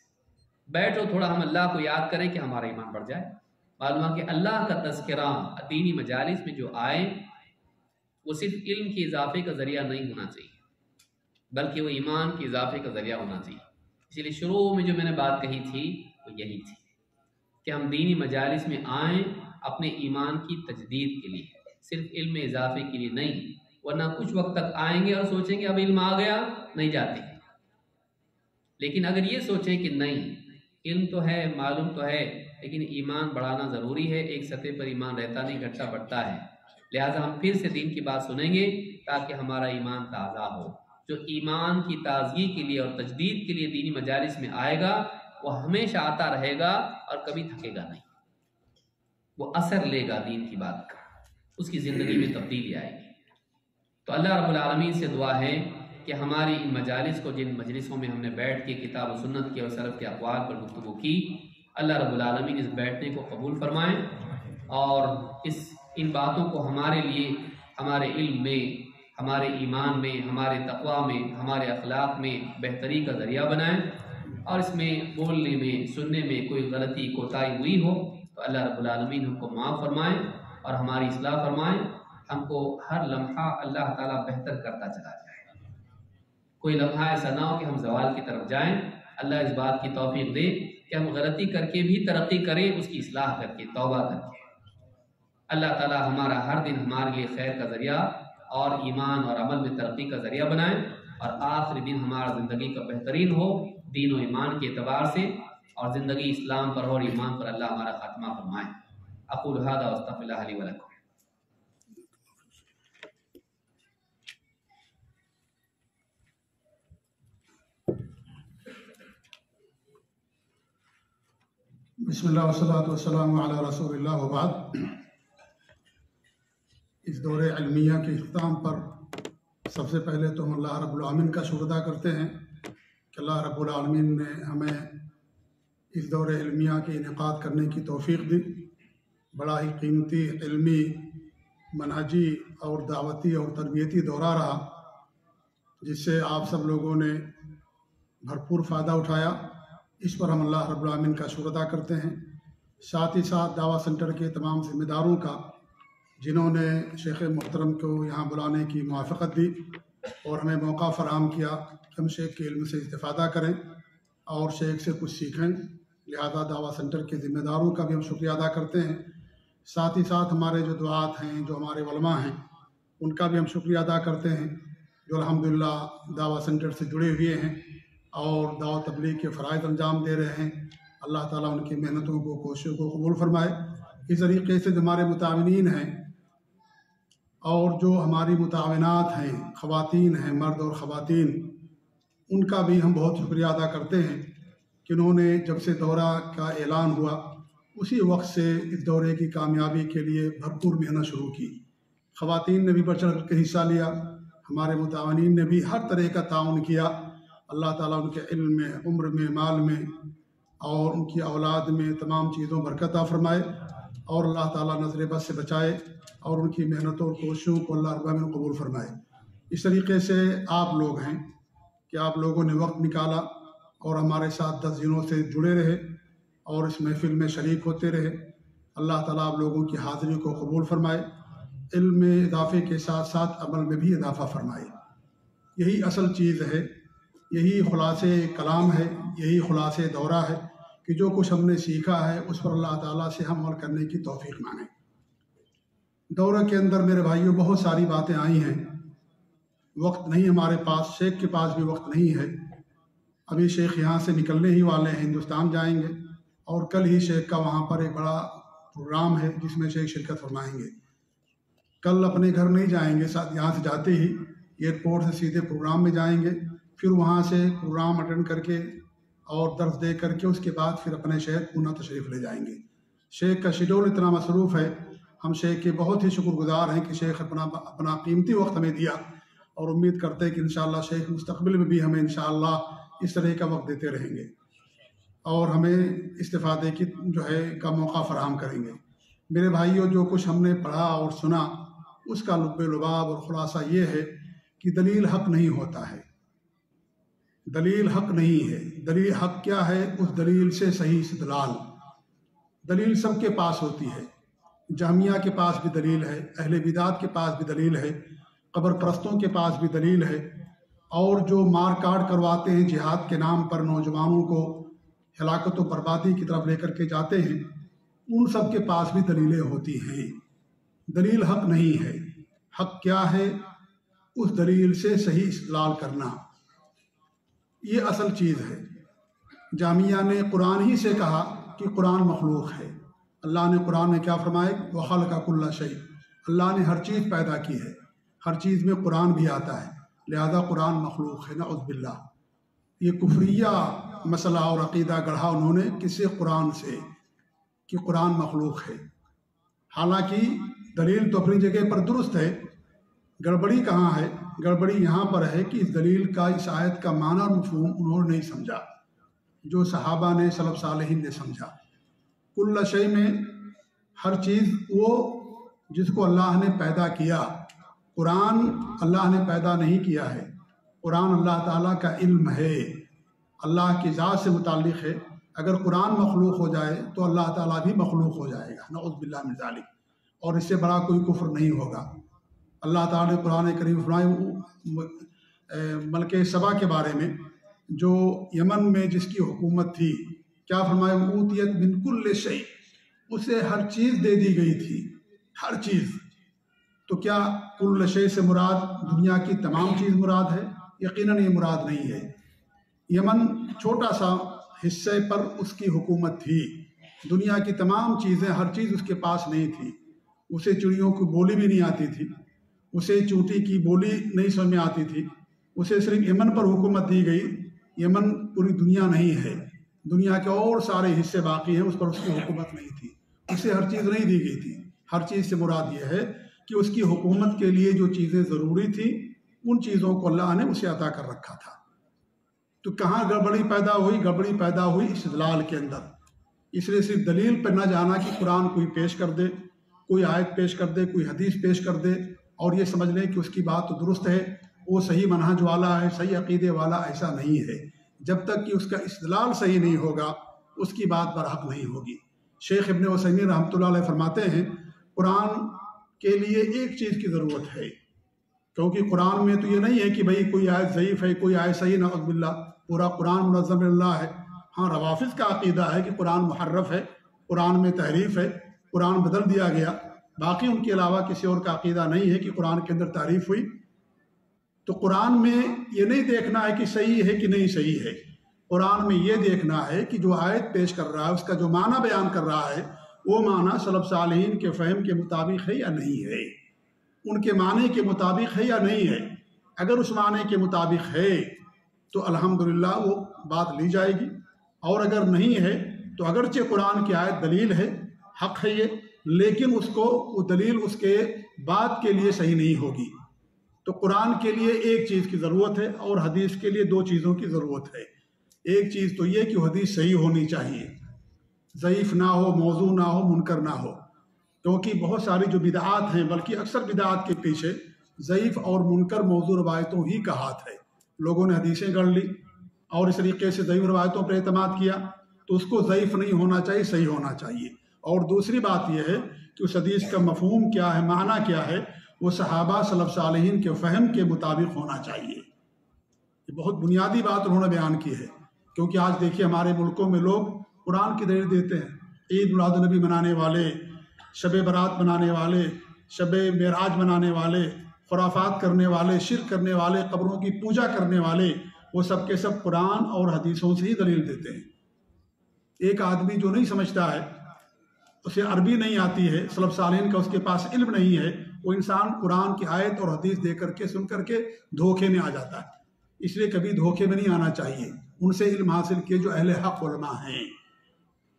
A: بیٹھو تھوڑا ہم اللہ کو یاد کریں کہ ہمارا ایمان بڑھ جائے۔ معلوم ہے کہ اللہ کا تذکرہ دینی مجالس میں جو آئے وہ صرف علم کے اضافے کا ذریعہ نہیں ہونا چاہیے، بلکہ وہ ایمان کے اضافے کا ذریعہ ہونا چاہیے۔ اسی لیے شروع میں جو میں نے بات کہی تھی وہ یہی تھی کہ ہم دینی مجالس میں آئیں اپنے ایمان کی تجدید کے لیے، صرف علم میں اضافے کے لیے نہیں، ورنہ کچھ وقت تک آئیں گے اور سوچیں کہ اب علم آ گیا، نہیں جاتے۔ لیکن اگر یہ سوچیں کہ نہیں، علم تو ہے، معلوم تو ہے، لیکن ایمان بڑھانا ضروری ہے، ایک سطح پر ایمان رہتا نہیں، گھٹتا بڑھتا ہے، لہٰذا ہم پھر سے دین کی بات سنیں گے تاکہ ہمارا ایمان تازہ ہو۔ جو ایمان کی تازگی کے لیے اور تجدید کے لیے دینی مجالس میں آئے گا وہ ہمیشہ آتا رہے گا اور کبھی تھکے گا نہیں، وہ اثر لے گا دین کی بات کا، اس کی زندگی میں تبدیلی آئے گی۔ تو اللہ رب العالمین سے دعا ہے کہ ہماری ان مجالس کو، جن مجلسوں میں ہم نے بیٹھ کے کتاب و سنت کے اور سلف کے اقوال پر گفتگو کی، اللہ رب العالمین اس بیٹھنے کو قبول فرمائیں اور ان باتوں کو ہمارے لیے، ہمارے علم میں، ہمارے ایمان میں، ہمارے تقویٰ میں، ہمارے اخلاق میں بہتری کا ذریعہ بنائیں، اور اس میں بولنے میں، سننے میں کوئی غلطی کوتاہی ہوئی ہو تو اللہ رب العالمین ہم کو معاف فرمائیں اور ہماری اصلاح فرمائیں، ہم کو ہر لمحہ اللہ تعالیٰ بہتر کرتا چلا جائے، کوئی لمحہ ایسا نہ ہو کہ ہم زوال کی طرف جائیں۔ اللہ اس بات کی توفیق دے کہ ہم غلطی کر کے بھی ترقی کریں، اس کی اصلاح کر کے، توبہ کر کے۔ اللہ تعالیٰ ہمارا ہر دن ہمارے لیے خیر کا ذریعہ اور ایمان اور عمل میں ترقی کا ذریعہ بنائیں، اور آخری دن ہمارا زندگی کا بہترین ہو دین و ایمان کے اعتبار سے، اور زندگی اسلام پر اور ایمان پر اللہ ہمارا خاتمہ فرمائے۔ اقول ھذا واستغفر اللہ لی ولکم۔
B: بسم اللہ والصلاۃ والسلام علی رسول اللہ وبعد۔ اس دور علمیہ کے اختتام پر سب سے پہلے تو ہم اللہ رب العالمین کا شکر ادا کرتے ہیں کہ اللہ رب العالمین نے ہمیں اس دور علمیہ کے انعقاد کرنے کی توفیق دی۔ بڑا ہی قیمتی علمی، منہجی اور دعوتی اور تربیتی دورہ رہا، جس سے آپ سب لوگوں نے بھرپور فائدہ اٹھایا۔ اس پر ہم اللہ رب العالمین کا شکر ادا کرتے ہیں، ساتھ ہی ساتھ دعویٰ سینٹر کے تمام ذمہ داروں کا، جنہوں نے شیخ محترم کو یہاں بلانے کی موافقت دی اور ہمیں موقع فراہم کیا کہ ہم شیخ کے علم سے استفادہ کریں اور شیخ سے کچھ سیکھیں۔ لہذا دعویٰ سینٹر کے ذمہ داروں کا بھی ہم شکریہ ادا کرتے ہیں، ساتھ ہی ساتھ ہمارے جو دعات ہیں، جو ہمارے علماء ہیں، ان کا بھی ہم شکریہ ادا کرتے ہیں، جو الحمدللہ دعویٰ سینٹر سے جڑے ہوئے ہیں اور دعوت تبلیغ کے فرائض انجام دے رہے ہیں۔ اللہ تعالیٰ ان کی محنتوں کو، کوششوں کو قبول فرمائے۔ اس طریقے سے جو ہمارے متعاونین ہیں اور جو ہماری متعاونات ہیں، خواتین ہیں، مرد اور خواتین، ان کا بھی ہم بہت شکریہ ادا کرتے ہیں کہ انہوں نے جب سے دورہ کا اعلان ہوا اسی وقت سے اس دورے کی کامیابی کے لیے بھرپور محنت شروع کی۔ خواتین نے بھی بڑھ چڑھ کر کے حصہ لیا، ہمارے متعاونین نے بھی ہر طرح کا تعاون کیا۔ اللہ تعالیٰ ان کے علم میں، عمر میں، مال میں اور ان کی اولاد میں تمام چیزوں برکت عطا فرمائے، اور اللہ تعالیٰ نظر بد سے بچائے اور ان کی محنتوں اور کوششوں کو اللہ رب العالمین قبول فرمائے۔ اس طریقے سے آپ لوگ ہیں کہ آپ لوگوں نے وقت نکالا اور ہمارے ساتھ 10 دنوں سے جڑے رہے اور اس محفل میں شریک ہوتے رہے۔ اللہ تعالیٰ آپ لوگوں کی حاضری کو قبول فرمائے، علم میں اضافے کے ساتھ ساتھ عمل میں بھی اضافہ فرمائے۔ یہی اصل چیز ہے، یہی خلاصے کلام ہے، یہی خلاصے دورہ ہے کہ جو کچھ ہم نے سیکھا ہے اس پر اللہ تعالیٰ سے ہم عمل کرنے کی توفیق مانگیں۔ دورہ کے اندر میرے بھائیوں بہت ساری باتیں آئی ہیں، وقت نہیں ہمارے پاس، شیخ کے پاس بھی وقت نہیں ہے۔ ابھی شیخ یہاں سے نکلنے ہی والے ہیں، ہندوستان جائیں گے، اور کل ہی شیخ کا وہاں پر ایک بڑا پروگرام ہے جس میں شیخ شرکت فرمائیں گے۔ کل اپنے گھر نہیں جائیں گے، یہاں سے جاتے ہی ایئرپورٹ سے سیدھے پروگرام میں جائیں گے، پھر وہاں سے پروگرام اٹینڈ کر کے اور درس دے کر کے اس کے بعد پھر اپنے شہر پونا تشریف لے جائیں گے۔ شیخ کا شیڈول اتنا مصروف ہے، ہم شیخ کے بہت ہی شکر گزار ہیں کہ شیخ اپنا قیمتی وقت ہمیں دیا، اور امید کرتے ہیں کہ انشاءاللہ شیخ مستقبل میں بھی ہمیں انشاءاللہ اس طرح کا وقت دیتے رہیں گے اور ہمیں استفادے کی کا موقع فراہم کریں گے۔ میرے بھائیوں، جو کچھ ہم نے پڑھا اور سنا اس کا لب لباب اور خلاصہ یہ ہے کہ دلیل حق نہیں ہوتا ہے، دلیل حق نہیں ہے۔ دلیل حق کیا ہے؟ اس دلیل سے صحیح استدلال۔ دلیل سب کے پاس ہوتی ہے، جہمیہ کے پاس بھی دلیل ہے، اہل بدعت کے پاس بھی دلیل ہے، قبر پرستوں کے پاس بھی دلیل ہے، اور جو مار کاٹ کرواتے ہیں جہاد کے نام پر نوجوانوں کو ہلاکت و بربادی کی طرف لے کر کے جاتے ہیں، ان سب کے پاس بھی دلیلیں ہوتی ہیں۔ دلیل حق نہیں ہے۔ حق کیا ہے؟ اس دلیل سے صحیح استدلال کرنا، یہ اصل چیز ہے۔ جامعہ نے قرآن ہی سے کہا کہ قرآن مخلوق ہے۔ اللہ نے قرآن میں کیا فرمائے؟ وَخَلَقَ كُلَّ شَيْءٍ، اللہ نے ہر چیز پیدا کی ہے، ہر چیز میں قرآن بھی آتا ہے، لہذا قرآن مخلوق ہے، نعوذ باللہ۔ یہ کفریہ مسئلہ اور عقیدہ گڑھا انہوں نے کس سے؟ قرآن سے، کہ قرآن مخلوق ہے۔ حالانکہ دلیل تو اپنی جگہ پر درست ہے، گڑبڑی کہاں ہے؟ گڑبڑی یہاں پر ہے کہ اس دلیل کا، اس آیت کا معنی اور مفہوم انہوں نے نہیں سمجھا جو صحابہ نے، سلف صالحین نے سمجھا۔ کل شے میں ہر چیز وہ جس کو اللہ نے پیدا کیا۔ قرآن اللہ نے پیدا نہیں کیا ہے، قرآن اللہ تعالیٰ کا علم ہے، اللہ کی ذات سے متعلق ہے۔ اگر قرآن مخلوق ہو جائے تو اللہ تعالیٰ بھی مخلوق ہو جائے گا، نعوذ باللہ من ذالک، اور اس سے بڑا کوئی کفر نہیں ہوگا۔ اللہ تعالیٰ نے قرآن کریم فرمائے ملک سبا کے بارے میں، جو یمن میں جس کی حکومت تھی، کیا فرمایا؟ اوتیت من کل شیء، اسے ہر چیز دے دی گئی تھی، ہر چیز۔ تو کیا کل شیء سے مراد دنیا کی تمام چیز مراد ہے؟ یقیناً یہ مراد نہیں ہے۔ یمن چھوٹا سا حصے پر اس کی حکومت تھی، دنیا کی تمام چیزیں، ہر چیز اس کے پاس نہیں تھی۔ اسے چڑیوں کی بولی بھی نہیں آتی تھی، اسے چونٹی کی بولی نہیں سمجھ میں آتی تھی، اسے صرف یمن پر حکومت دی گئی۔ یمن پوری دنیا نہیں ہے، دنیا کے اور سارے حصے باقی ہیں، اس پر اس کی حکومت نہیں تھی، اسے ہر چیز نہیں دی گئی تھی۔ ہر چیز سے مراد یہ ہے کہ اس کی حکومت کے لیے جو چیزیں ضروری تھیں ان چیزوں کو اللہ نے اسے عطا کر رکھا تھا۔ تو کہاں گڑبڑی پیدا ہوئی؟ گڑبڑی پیدا ہوئی استدلال کے اندر۔ اس لیے صرف دلیل پہ نہ جانا کہ قرآن کوئی پیش کر دے، کوئی آیت پیش کر دے، کوئی حدیث پیش کر دے اور یہ سمجھ لیں کہ اس کی بات تو درست ہے، وہ صحیح منہج والا ہے، صحیح عقیدے والا، ایسا نہیں ہے۔ جب تک کہ اس کا استدلال صحیح نہیں ہوگا اس کی بات برحق نہیں ہوگی۔ شیخ ابن عثیمین رحمۃ اللہ علیہ فرماتے ہیں قرآن کے لیے ایک چیز کی ضرورت ہے، کیونکہ قرآن میں تو یہ نہیں ہے کہ بھئی کوئی آیت ضعیف ہے، کوئی آیت صحیح، نعوذ باللہ، پورا قرآن منظم اللہ ہے۔ ہاں، روافظ کا عقیدہ ہے کہ قرآن محرف ہے، قرآن میں تحریف ہے، قرآن بدل دیا گیا، باقی ان کے علاوہ کسی اور کا عقیدہ نہیں ہے کہ قرآن کے اندر تحریف ہوئی۔ تو قرآن میں یہ نہیں دیکھنا ہے کہ صحیح ہے کہ نہیں صحیح ہے، قرآن میں یہ دیکھنا ہے کہ جو آیت پیش کر رہا ہے، اس کا جو معنی بیان کر رہا ہے، وہ معنی سلف صالحین کے فہم کے مطابق ہے یا نہیں ہے، ان کے معنی کے مطابق ہے یا نہیں ہے۔ اگر اس معنی کے مطابق ہے تو الحمدللہ وہ بات لی جائے گی، اور اگر نہیں ہے تو اگرچہ قرآن کی آیت دلیل ہے، حق ہے یہ، لیکن اس کو وہ دلیل اس کے بات کے لیے صحیح نہیں ہوگی۔ تو قرآن کے لیے ایک چیز کی ضرورت ہے اور حدیث کے لیے دو چیزوں کی ضرورت ہے۔ ایک چیز تو یہ کہ حدیث صحیح ہونی چاہیے، ضعیف نہ ہو، موضوع نہ ہو، منکر نہ ہو، کیونکہ بہت ساری جو بدعات ہیں، بلکہ اکثر بدعات کے پیچھے ضعیف اور منکر موضوع روایتوں ہی کا ہاتھ ہے۔ لوگوں نے حدیثیں گڑھ لی اور اس طریقے سے ضعیف روایتوں پر اعتماد کیا، تو اس کو ضعیف نہیں ہونا چاہیے، صحیح ہونا چاہیے۔ اور دوسری بات یہ ہے کہ اس حدیث کا مفہوم کیا ہے، معنی کیا ہے، وہ صحابہ سلف صالحین کے فہم کے مطابق ہونا چاہیے۔ یہ بہت بنیادی بات انہوں نے بیان کی ہے، کیونکہ آج دیکھیے ہمارے ملکوں میں لوگ قرآن کی دلیل دیتے ہیں، عید میلاد النبی منانے والے، شب برات منانے والے، شب معراج منانے والے، خرافات کرنے والے، شرک کرنے والے، قبروں کی پوجا کرنے والے، وہ سب کے سب قرآن اور حدیثوں سے ہی دلیل دیتے ہیں۔ ایک آدمی جو نہیں سمجھتا ہے، اسے عربی نہیں آتی ہے، سلف صالحین کا اس کے پاس علم نہیں ہے، وہ انسان قرآن کی آیت اور حدیث دے کر کے، سن کر کے دھوکے میں آ جاتا ہے۔ اس لیے کبھی دھوکے میں نہیں آنا چاہیے، ان سے علم حاصل کیے جو اہل حق علماء ہیں۔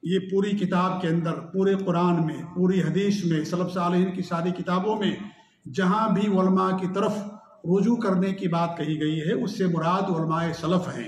B: یہ پوری کتاب کے اندر، پورے قرآن میں، پوری حدیث میں، سلف صالحین کی ساری کتابوں میں جہاں بھی علماء کی طرف رجوع کرنے کی بات کہی گئی ہے، اس سے مراد علماء سلف ہیں،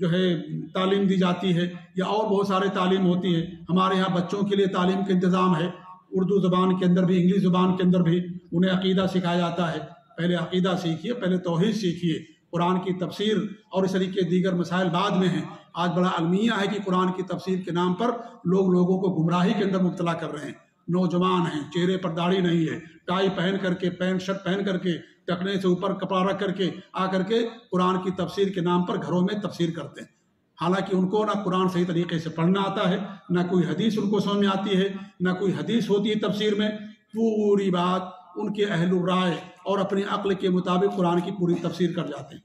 B: جو ہے تعلیم دی جاتی ہے یا اور بہت سارے تعلیم ہوتی ہے. ہمارے یہاں بچوں کے لیے تعلیم کا انتظام ہے، اردو زبان کے اندر بھی، انگلش زبان کے اندر بھی انہیں عقیدہ سکھایا جاتا ہے. پہلے عقیدہ سیکھیے، پہلے توحید سیکھیے، قرآن کی تفسیر اور اس طریقے دیگر مسائل بعد میں ہیں. آج بڑا المیہ ہے کہ قرآن کی تفسیر کے نام پر لوگوں کو گمراہی کے اندر مبتلا کر رہے ہیں. نوجوان ہیں، چہرے پر داڑھی نہیں ہے، ٹائی پہن کر کے، پینٹ شرٹ پہن کر کے، ٹکنے سے اوپر کپڑا رکھ کر کے آ کر کے قرآن کی تفسیر کے نام پر گھروں میں تفسیر کرتے ہیں. حالانکہ ان کو نہ قرآن صحیح طریقے سے پڑھنا آتا ہے، نہ کوئی حدیث ان کو سمجھ میں آتی ہے، نہ کوئی حدیث ہوتی ہے تفسیر میں. پوری بات ان کے اہل الرائے اور اپنی عقل کے مطابق قرآن کی پوری تفسیر کر جاتے ہیں.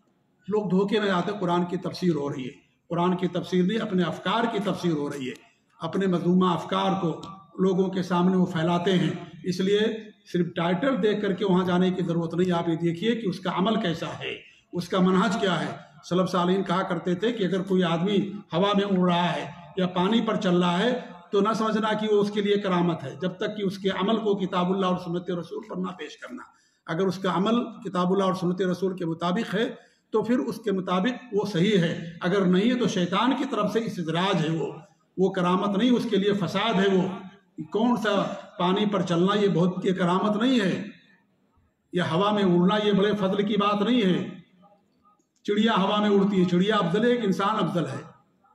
B: لوگ دھوکے میں آتے ہیں قرآن کی تفسیر ہو رہی ہے. قرآن کی تفسیر نہیں، اپنے افکار کی تفسیر ہو رہی ہے. اپنے مذمومہ افکار کو لوگوں کے سامنے وہ پھیلاتے ہیں. اس لیے صرف ٹائٹل دیکھ کر کے وہاں جانے کی ضرورت نہیں. آپ یہ دیکھیے کہ اس کا عمل کیسا ہے، اس کا منہج کیا ہے. سلف صالحین کہا کرتے تھے کہ اگر کوئی آدمی ہوا میں اڑ رہا ہے یا پانی پر چل رہا ہے تو نہ سمجھنا کہ وہ اس کے لیے کرامت ہے، جب تک کہ اس کے عمل کو کتاب اللہ اور سنت رسول پر نہ پیش کرنا. اگر اس کا عمل کتاب اللہ اور سنت رسول کے مطابق ہے تو پھر اس کے مطابق وہ صحیح ہے. اگر نہیں ہے تو شیطان کی طرف سے استدراج ہے، وہ کرامت نہیں، اس کے لیے فساد ہے. وہ کون سا پانی پر چلنا یہ بہت یہ کرامت نہیں ہے، یا ہوا میں اڑنا یہ بڑے فضل کی بات نہیں ہے. چڑیا ہوا میں اڑتی ہے، چڑیا افضل ہے کہ انسان افضل ہے.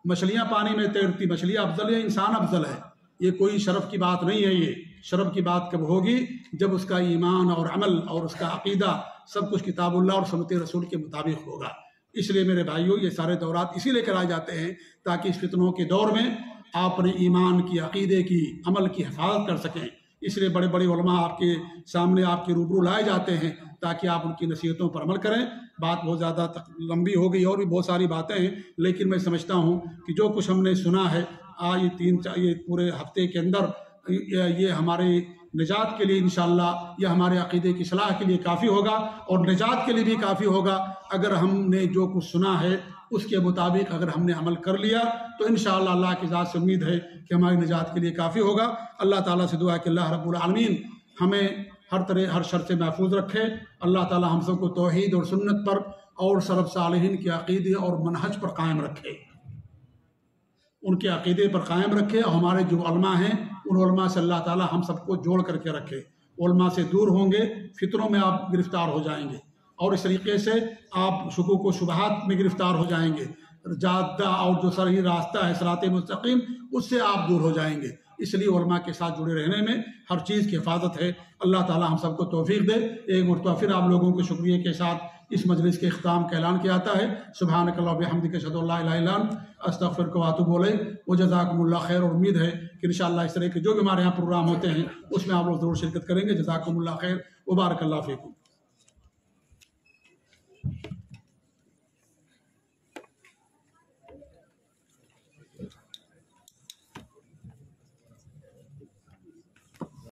B: مچھلیاں پانی میں تیرتی، مچھلیاں افضل ہے، انسان افضل ہے. یہ کوئی شرف کی بات نہیں ہے. یہ شرف کی بات کب ہوگی؟ جب اس کا ایمان اور عمل اور اس کا عقیدہ سب کچھ کتاب اللہ اور سنت رسول کے مطابق ہوگا. اس لیے میرے بھائیوں یہ سارے دورات اسی لیے کرائے جاتے ہیں تاکہ اس فتنوں کے دور میں آپ اپنے ایمان کی، عقیدے کی، عمل کی حفاظت کر سکیں. اس لیے بڑے بڑے علماء آپ کے سامنے، آپ کے روبرو لائے جاتے ہیں تاکہ آپ ان کی نصیحتوں پر عمل کریں. بات بہت زیادہ لمبی ہو گئی اور بھی بہت ساری باتیں ہیں، لیکن میں سمجھتا ہوں کہ جو کچھ ہم نے سنا ہے آج یہ پورے ہفتے کے اندر یہ ہمارے نجات کے لیے انشاءاللہ یہ ہمارے عقیدے کی اصلاح کے لیے کافی ہوگا اور نجات کے لیے بھی کافی ہوگا. اگر ہم نے جو کچھ سنا ہے اس کے مطابق اگر ہم نے عمل کر لیا تو انشاءاللہ اللہ کی ذات سے امید ہے کہ ہماری نجات کے لیے کافی ہوگا. اللہ تعالیٰ سے دعا کہ اللہ رب العالمین ہمیں ہر طرح ہر شر سے محفوظ رکھے. اللہ تعالیٰ ہم سب کو توحید اور سنت پر اور سلف صالحین کے عقیدے اور منہج پر قائم رکھے، ان کے عقیدے پر قائم رکھے. اور ہمارے جو علماء ہیں ان علماء سے اللہ تعالیٰ ہم سب کو جوڑ کر کے رکھے. علماء سے دور ہوں گے فتنوں میں آپ گرفتار ہو جائیں گے، اور اس طریقے سے آپ شکوک و شبہات میں گرفتار ہو جائیں گے. جادہ اور جو صحیح راستہ ہے صراط مستقیم اس سے آپ دور ہو جائیں گے. اس لیے علماء کے ساتھ جڑے رہنے میں ہر چیز کی حفاظت ہے. اللہ تعالیٰ ہم سب کو توفیق دے. ایک مرتبہ پھر آپ لوگوں کو شکریہ کے ساتھ اس مجلس کے اختتام کا اعلان کیا جاتا ہے. سبحانک اللہم و بحمدک اشہد ان لا الہ الا انت استغفرک و اتوب الیک وجزاکم اللہ خیر. اور امید ہے کہ انشاءاللہ اس طرح کے جو بھی ہمارے یہاں پروگرام ہوتے ہیں اس میں آپ لوگ ضرور شرکت کریں گے. جزاکم اللہ خیر و بارک اللہ فیکم.